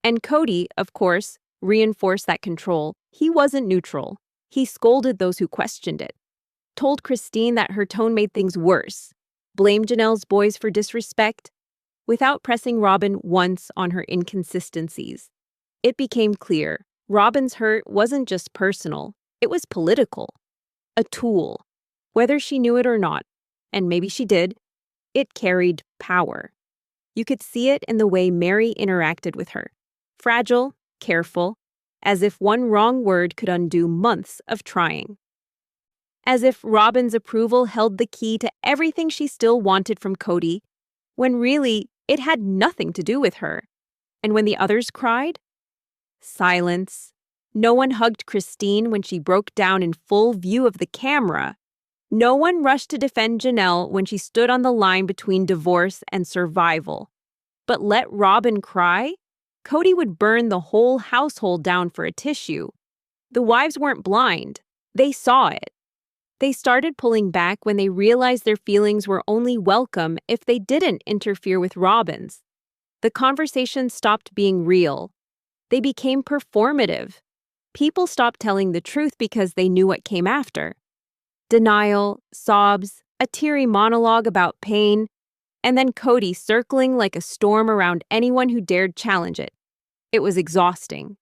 And Kody, of course, reinforced that control. He wasn't neutral. He scolded those who questioned it, told Christine that her tone made things worse, blamed Janelle's boys for disrespect, without pressing Robin once on her inconsistencies. It became clear Robin's hurt wasn't just personal, it was political. A tool. Whether she knew it or not, and maybe she did, it carried power. You could see it in the way Mary interacted with her. Fragile, careful, as if one wrong word could undo months of trying. As if Robin's approval held the key to everything she still wanted from Kody, when really it had nothing to do with her. And when the others cried? Silence. No one hugged Christine when she broke down in full view of the camera. No one rushed to defend Janelle when she stood on the line between divorce and survival. But let Robin cry? Kody would burn the whole household down for a tissue. The wives weren't blind. They saw it. They started pulling back when they realized their feelings were only welcome if they didn't interfere with Robin's. The conversation stopped being real. They became performative. People stopped telling the truth because they knew what came after. Denial, sobs, a teary monologue about pain, and then Kody circling like a storm around anyone who dared challenge it. It was exhausting.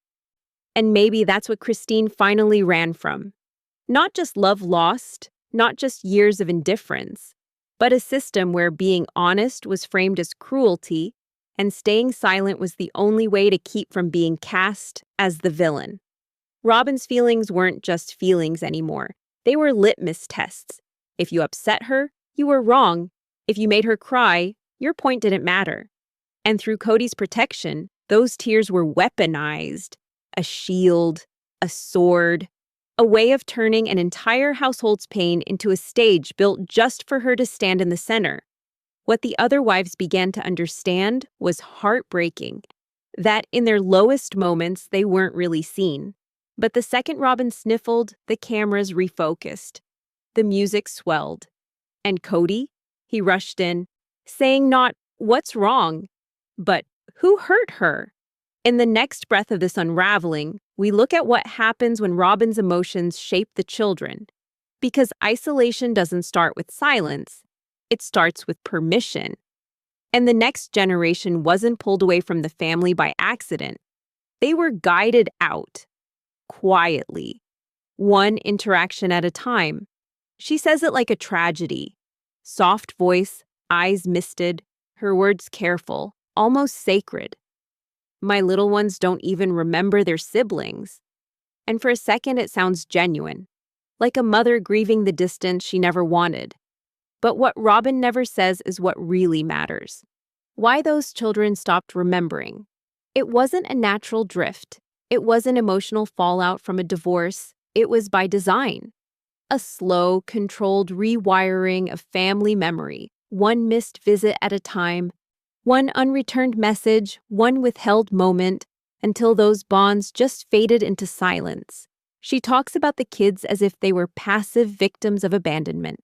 And maybe that's what Christine finally ran from. Not just love lost, not just years of indifference, but a system where being honest was framed as cruelty and staying silent was the only way to keep from being cast as the villain. Robyn's feelings weren't just feelings anymore. They were litmus tests. If you upset her, you were wrong. If you made her cry, your point didn't matter. And through Kody's protection, those tears were weaponized. A shield, a sword, a way of turning an entire household's pain into a stage built just for her to stand in the center. What the other wives began to understand was heartbreaking, that in their lowest moments they weren't really seen. But the second Robyn sniffled, the cameras refocused. The music swelled. And Kody, he rushed in, saying not, "What's wrong?" but, "Who hurt her?" In the next breath of this unraveling, we look at what happens when Robyn's emotions shape the children. Because isolation doesn't start with silence, it starts with permission. And the next generation wasn't pulled away from the family by accident. They were guided out, quietly, one interaction at a time. She says it like a tragedy. Soft voice, eyes misted, her words careful, almost sacred. My little ones don't even remember their siblings. And for a second it sounds genuine, like a mother grieving the distance she never wanted. But what Robyn never says is what really matters. Why those children stopped remembering. It wasn't a natural drift. It wasn't emotional fallout from a divorce. It was by design. A slow, controlled rewiring of family memory, one missed visit at a time, one unreturned message, one withheld moment, until those bonds just faded into silence. She talks about the kids as if they were passive victims of abandonment,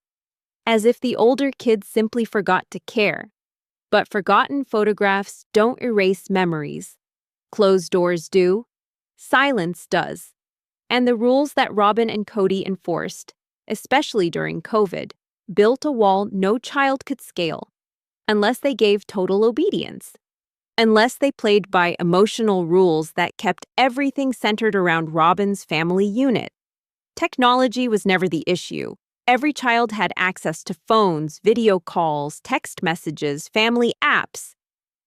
as if the older kids simply forgot to care. But forgotten photographs don't erase memories. Closed doors do. Silence does. And the rules that Robyn and Kody enforced, especially during COVID, built a wall no child could scale, unless they gave total obedience, unless they played by emotional rules that kept everything centered around Robyn's family unit. Technology was never the issue. Every child had access to phones, video calls, text messages, family apps.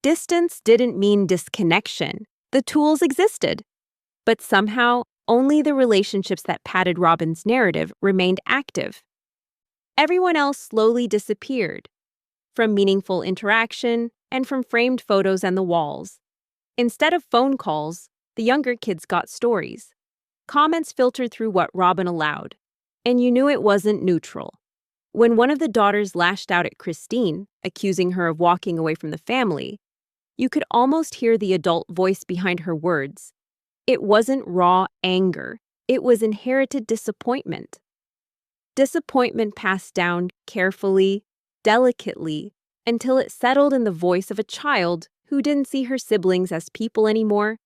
Distance didn't mean disconnection. The tools existed. But somehow, only the relationships that padded Robyn's narrative remained active. Everyone else slowly disappeared, from meaningful interaction and from framed photos and the walls. Instead of phone calls, the younger kids got stories. Comments filtered through what Robyn allowed, and you knew it wasn't neutral. When one of the daughters lashed out at Christine, accusing her of walking away from the family, you could almost hear the adult voice behind her words. It wasn't raw anger. It was inherited disappointment. Disappointment passed down carefully, delicately, until it settled in the voice of a child who didn't see her siblings as people anymore,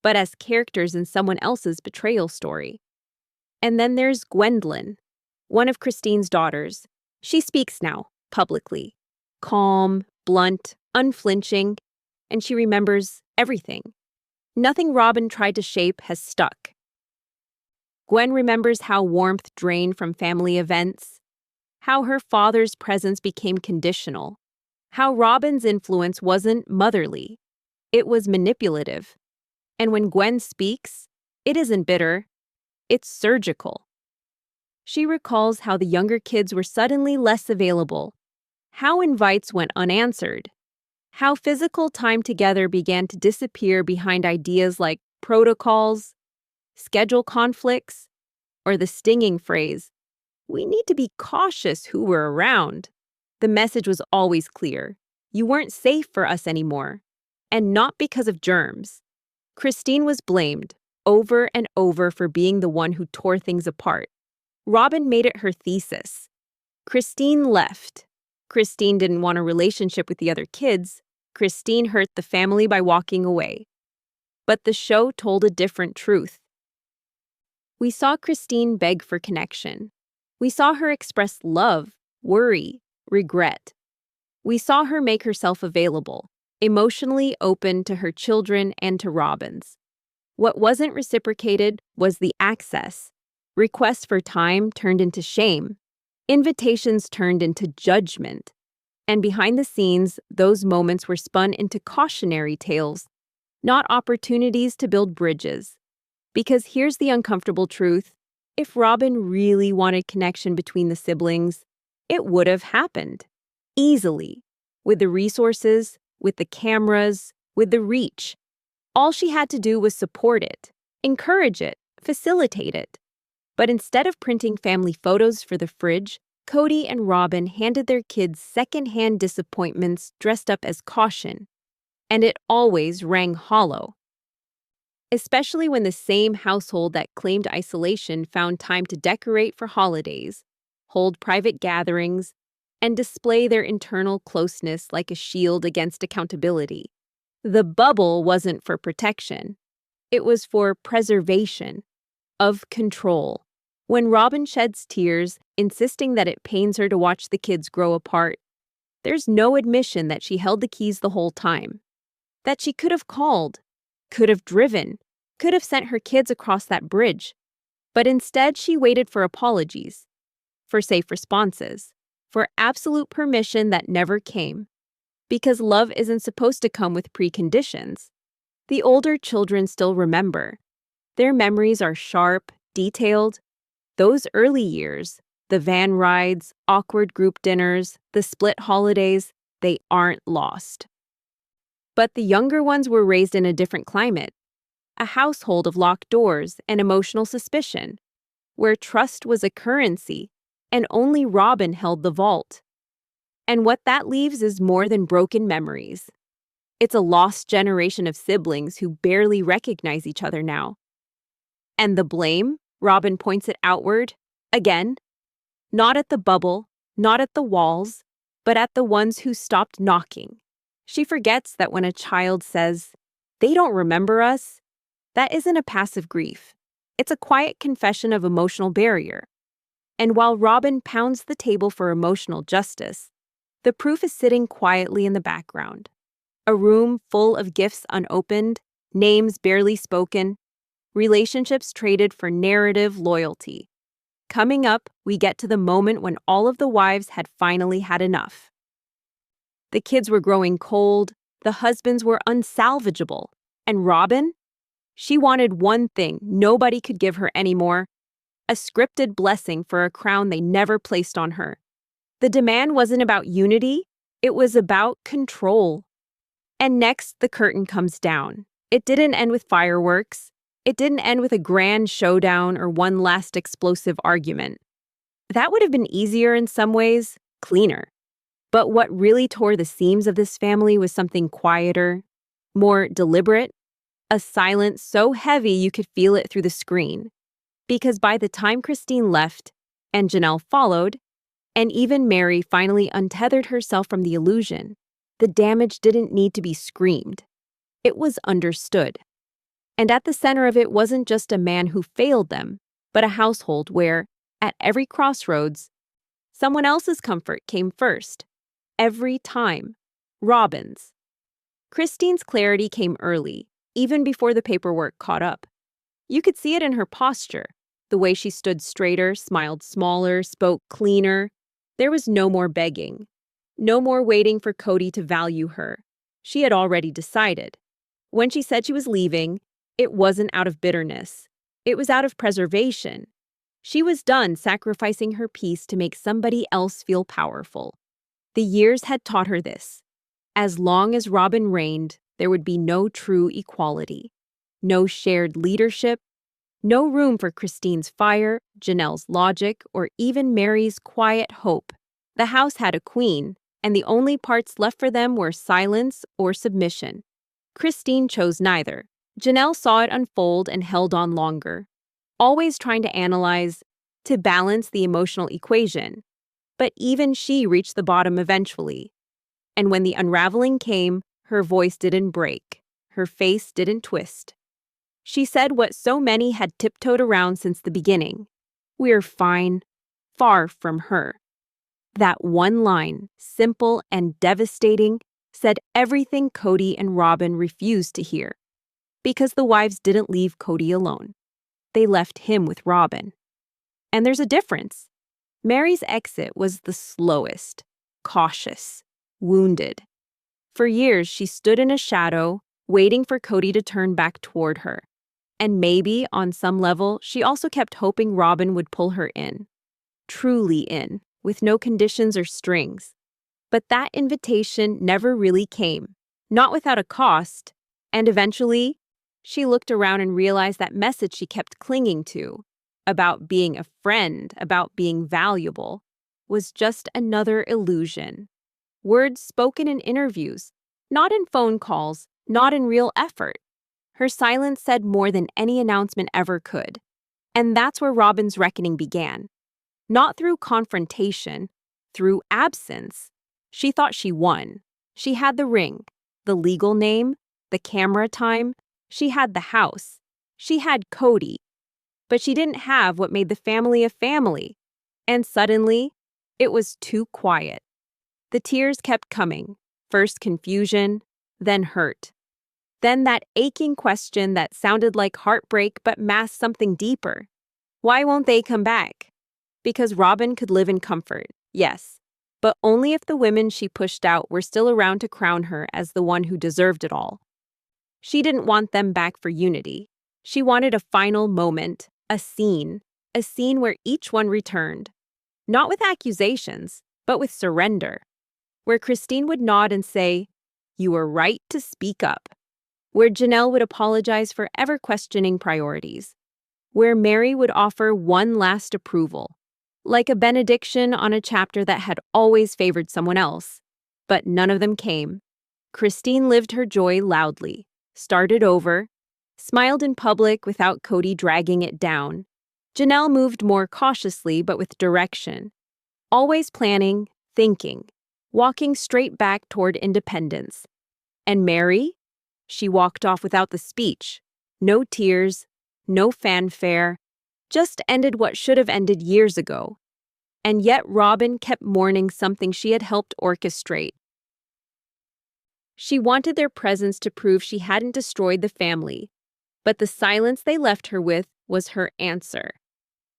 but as characters in someone else's betrayal story. And then there's Gwendolyn, one of Christine's daughters. She speaks now, publicly. Calm, blunt, unflinching, and she remembers everything. Nothing Robyn tried to shape has stuck. Gwen remembers how warmth drained from family events, how her father's presence became conditional, how Robyn's influence wasn't motherly. It was manipulative. And when Gwen speaks, it isn't bitter, it's surgical. She recalls how the younger kids were suddenly less available, how invites went unanswered, how physical time together began to disappear behind ideas like protocols, schedule conflicts, or the stinging phrase, "We need to be cautious who we're around." The message was always clear. You weren't safe for us anymore. And not because of germs. Christine was blamed, over and over, for being the one who tore things apart. Robyn made it her thesis. Christine left. Christine didn't want a relationship with the other kids. Christine hurt the family by walking away. But the show told a different truth. We saw Christine beg for connection. We saw her express love, worry, regret. We saw her make herself available, emotionally open to her children and to Robin's. What wasn't reciprocated was the access. Requests for time turned into shame. Invitations turned into judgment. And behind the scenes, those moments were spun into cautionary tales, not opportunities to build bridges. Because here's the uncomfortable truth. If Robin really wanted connection between the siblings, it would have happened. Easily. With the resources, with the cameras, with the reach. All she had to do was support it, encourage it, facilitate it. But instead of printing family photos for the fridge, Kody and Robin handed their kids secondhand disappointments dressed up as caution. And it always rang hollow. Especially when the same household that claimed isolation found time to decorate for holidays, hold private gatherings, and display their internal closeness like a shield against accountability. The bubble wasn't for protection. It was for preservation of control. When Robin sheds tears, insisting that it pains her to watch the kids grow apart, there's no admission that she held the keys the whole time. That she could have called, could have driven, could have sent her kids across that bridge. But instead, she waited for apologies, for safe responses, for absolute permission that never came. Because love isn't supposed to come with preconditions. The older children still remember. Their memories are sharp, detailed. Those early years, the van rides, awkward group dinners, the split holidays, they aren't lost. But the younger ones were raised in a different climate. A household of locked doors and emotional suspicion, where trust was a currency, and only Robin held the vault. And what that leaves is more than broken memories. It's a lost generation of siblings who barely recognize each other now. And the blame, Robin points it outward, again, not at the bubble, not at the walls, but at the ones who stopped knocking. She forgets that when a child says, "They don't remember us," that isn't a passive grief. It's a quiet confession of emotional barrier. And while Robin pounds the table for emotional justice, the proof is sitting quietly in the background. A room full of gifts unopened, names barely spoken, relationships traded for narrative loyalty. Coming up, we get to the moment when all of the wives had finally had enough. The kids were growing cold, the husbands were unsalvageable, and Robin? She wanted one thing nobody could give her anymore, a scripted blessing for a crown they never placed on her. The demand wasn't about unity, it was about control. And next, the curtain comes down. It didn't end with fireworks. It didn't end with a grand showdown or one last explosive argument. That would have been easier in some ways, cleaner. But what really tore the seams of this family was something quieter, more deliberate, a silence so heavy you could feel it through the screen. Because by the time Christine left, and Janelle followed, and even Mary finally untethered herself from the illusion, the damage didn't need to be screamed. It was understood. And at the center of it wasn't just a man who failed them, but a household where, at every crossroads, someone else's comfort came first. Every time. Robin's. Christine's clarity came early, even before the paperwork caught up. You could see it in her posture, the way she stood straighter, smiled smaller, spoke cleaner. There was no more begging. No more waiting for Kody to value her. She had already decided. When she said she was leaving, it wasn't out of bitterness. It was out of preservation. She was done sacrificing her peace to make somebody else feel powerful. The years had taught her this. As long as Robin reigned, there would be no true equality. No shared leadership. No room for Christine's fire, Janelle's logic, or even Mary's quiet hope. The house had a queen, and the only parts left for them were silence or submission. Christine chose neither. Janelle saw it unfold and held on longer, always trying to analyze, to balance the emotional equation. But even she reached the bottom eventually. And when the unraveling came, her voice didn't break, her face didn't twist. She said what so many had tiptoed around since the beginning. "We're fine." Far from her. That one line, simple and devastating, said everything Kody and Robin refused to hear. Because the wives didn't leave Kody alone. They left him with Robin. And there's a difference. Mary's exit was the slowest, cautious, wounded. For years, she stood in a shadow, waiting for Kody to turn back toward her. And maybe, on some level, she also kept hoping Robin would pull her in. Truly in, with no conditions or strings. But that invitation never really came, not without a cost, and eventually, she looked around and realized that message she kept clinging to, about being a friend, about being valuable, was just another illusion. Words spoken in interviews, not in phone calls, not in real effort. Her silence said more than any announcement ever could. And that's where Robin's reckoning began. Not through confrontation, through absence. She thought she won. She had the ring, the legal name, the camera time. She had the house. She had Kody. But she didn't have what made the family a family. And suddenly, it was too quiet. The tears kept coming. First confusion, then hurt. Then that aching question that sounded like heartbreak but masked something deeper. Why won't they come back? Because Robin could live in comfort, yes, but only if the women she pushed out were still around to crown her as the one who deserved it all. She didn't want them back for unity. She wanted a final moment, a scene where each one returned. Not with accusations, but with surrender. Where Christine would nod and say, "You were right to speak up." Where Janelle would apologize for ever questioning priorities. Where Mary would offer one last approval, like a benediction on a chapter that had always favored someone else. But none of them came. Christine lived her joy loudly, started over, smiled in public without Kody dragging it down. Janelle moved more cautiously but with direction, always planning, thinking, walking straight back toward independence. And Mary? She walked off without the speech. No tears, no fanfare, just ended what should have ended years ago. And yet Robin kept mourning something she had helped orchestrate. She wanted their presence to prove she hadn't destroyed the family, but the silence they left her with was her answer.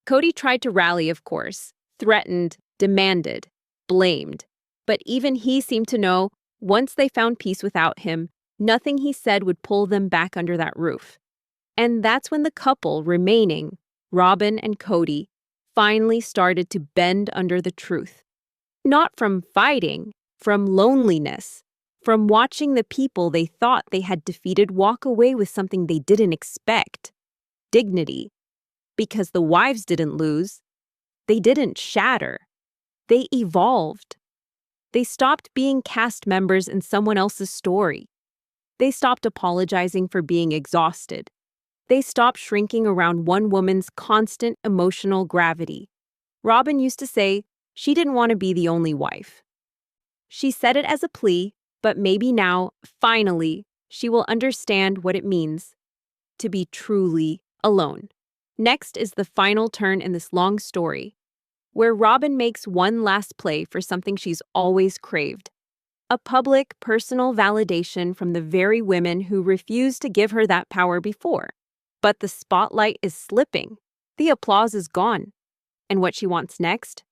Kody tried to rally, of course, threatened, demanded, blamed, but even he seemed to know, once they found peace without him, nothing he said would pull them back under that roof. And that's when the couple remaining, Robin and Kody, finally started to bend under the truth. Not from fighting, from loneliness, from watching the people they thought they had defeated walk away with something they didn't expect. Dignity. Because the wives didn't lose. They didn't shatter. They evolved. They stopped being cast members in someone else's story. They stopped apologizing for being exhausted. They stopped shrinking around one woman's constant emotional gravity. Robin used to say she didn't want to be the only wife. She said it as a plea, but maybe now, finally, she will understand what it means to be truly alone. Next is the final turn in this long story, where Robin makes one last play for something she's always craved. A public, personal validation from the very women who refused to give her that power before. But the spotlight is slipping. The applause is gone. And what she wants next?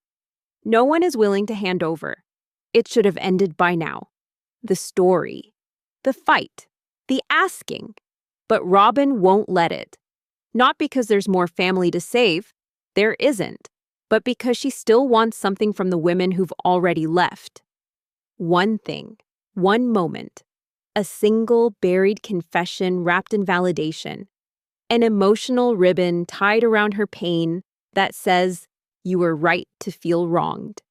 No one is willing to hand over. It should have ended by now. The story. The fight. The asking. But Robin won't let it. Not because there's more family to save. There isn't. But because she still wants something from the women who've already left. One thing, one moment, a single buried confession wrapped in validation, an emotional ribbon tied around her pain that says, "You were right to feel wronged.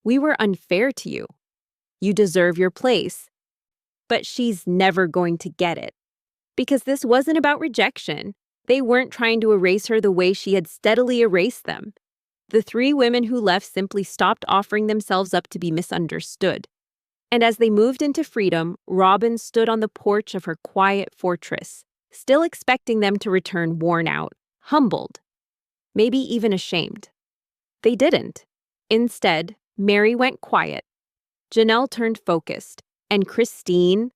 We were unfair to you. You deserve your place." But she's never going to get it. Because this wasn't about rejection. They weren't trying to erase her the way she had steadily erased them. The three women who left simply stopped offering themselves up to be misunderstood. And as they moved into freedom, Robin stood on the porch of her quiet fortress, still expecting them to return worn out, humbled, maybe even ashamed. They didn't. Instead, Mary went quiet. Janelle turned focused, and Christine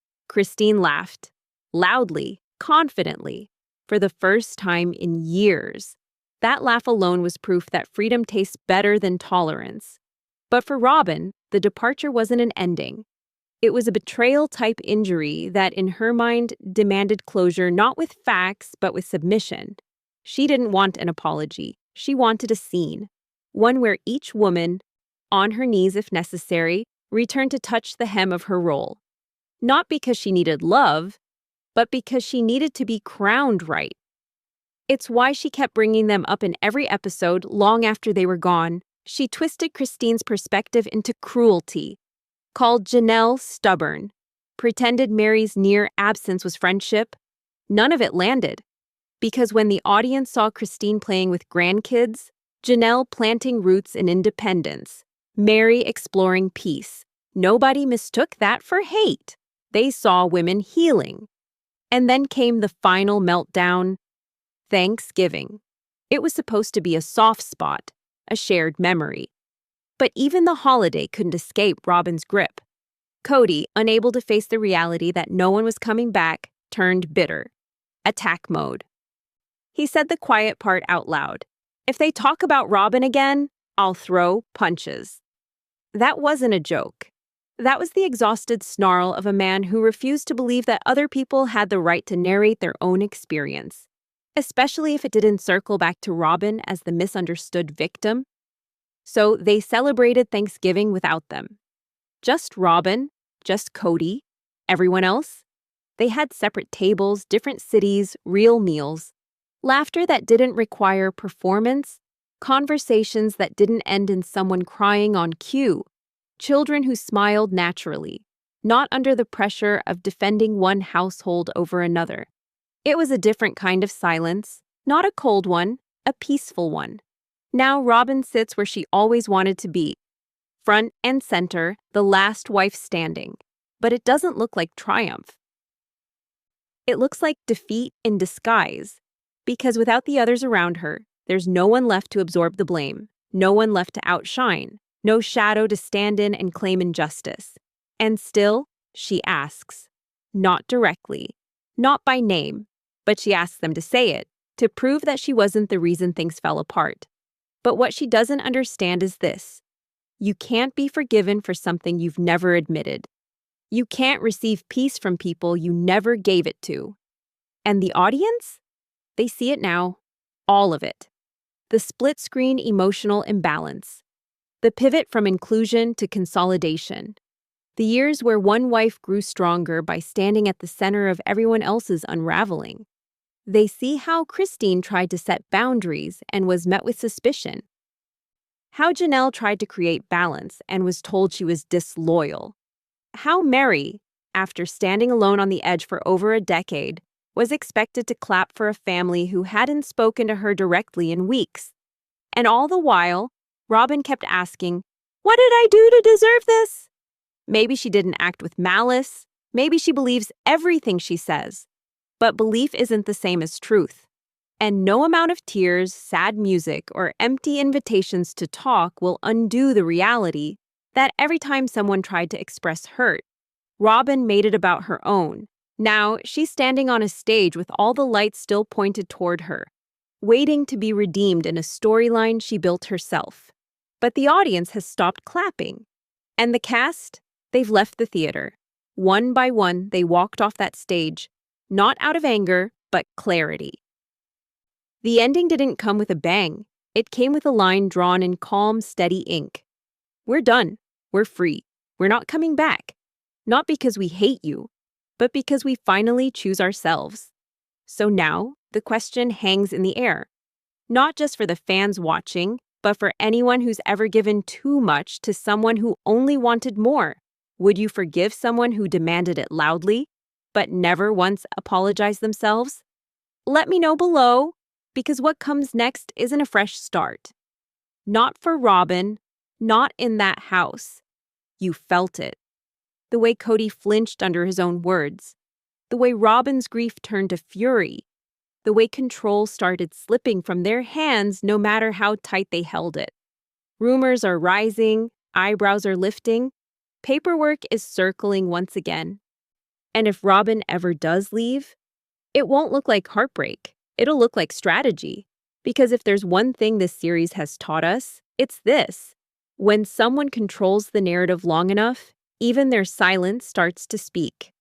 laughed, loudly, confidently, for the first time in years. That laugh alone was proof that freedom tastes better than tolerance. But for Robin, the departure wasn't an ending. It was a betrayal-type injury that, in her mind, demanded closure not with facts, but with submission. She didn't want an apology. She wanted a scene, one where each woman, on her knees if necessary, returned to touch the hem of her role. Not because she needed love, but because she needed to be crowned right. It's why she kept bringing them up in every episode long after they were gone. She twisted Christine's perspective into cruelty, called Janelle stubborn, pretended Mary's near absence was friendship. None of it landed, because when the audience saw Christine playing with grandkids, Janelle planting roots in independence, Mary exploring peace, nobody mistook that for hate. They saw women healing. And then came the final meltdown, Thanksgiving. It was supposed to be a soft spot, a shared memory. But even the holiday couldn't escape Robin's grip. Kody, unable to face the reality that no one was coming back, turned bitter. Attack mode. He said the quiet part out loud. If they talk about Robin again, I'll throw punches. That wasn't a joke. That was the exhausted snarl of a man who refused to believe that other people had the right to narrate their own experience, especially if it didn't circle back to Robin as the misunderstood victim. So they celebrated Thanksgiving without them. Just Robin, just Kody, everyone else. They had separate tables, different cities, real meals, laughter that didn't require performance, conversations that didn't end in someone crying on cue, children who smiled naturally, not under the pressure of defending one household over another. It was a different kind of silence, not a cold one, a peaceful one. Now Robin sits where she always wanted to be, front and center, the last wife standing. But it doesn't look like triumph. It looks like defeat in disguise, because without the others around her, there's no one left to absorb the blame, no one left to outshine, no shadow to stand in and claim injustice. And still, she asks, not directly, not by name, but she asks them to say it, to prove that she wasn't the reason things fell apart. But what she doesn't understand is this. You can't be forgiven for something you've never admitted. You can't receive peace from people you never gave it to. And the audience? They see it now. All of it. The split-screen emotional imbalance. The pivot from inclusion to consolidation. The years where one wife grew stronger by standing at the center of everyone else's unraveling. They see how Christine tried to set boundaries and was met with suspicion. How Janelle tried to create balance and was told she was disloyal. How Mary, after standing alone on the edge for over a decade, was expected to clap for a family who hadn't spoken to her directly in weeks. And all the while, Robin kept asking, "What did I do to deserve this?" Maybe she didn't act with malice. Maybe she believes everything she says. But belief isn't the same as truth. And no amount of tears, sad music, or empty invitations to talk will undo the reality that every time someone tried to express hurt, Robin made it about her own. Now, she's standing on a stage with all the lights still pointed toward her, waiting to be redeemed in a storyline she built herself. But the audience has stopped clapping. And the cast? They've left the theater. One by one, they walked off that stage, not out of anger, but clarity. The ending didn't come with a bang. It came with a line drawn in calm, steady ink. We're done. We're free. We're not coming back. Not because we hate you, but because we finally choose ourselves. So now, the question hangs in the air. Not just for the fans watching, but for anyone who's ever given too much to someone who only wanted more. Would you forgive someone who demanded it loudly, but never once apologized themselves? Let me know below, because what comes next isn't a fresh start. Not for Robin, not in that house. You felt it. The way Kody flinched under his own words. The way Robin's grief turned to fury. The way control started slipping from their hands no matter how tight they held it. Rumors are rising, eyebrows are lifting, paperwork is circling once again. And if Robin ever does leave, it won't look like heartbreak. It'll look like strategy. Because if there's one thing this series has taught us, it's this. When someone controls the narrative long enough, even their silence starts to speak.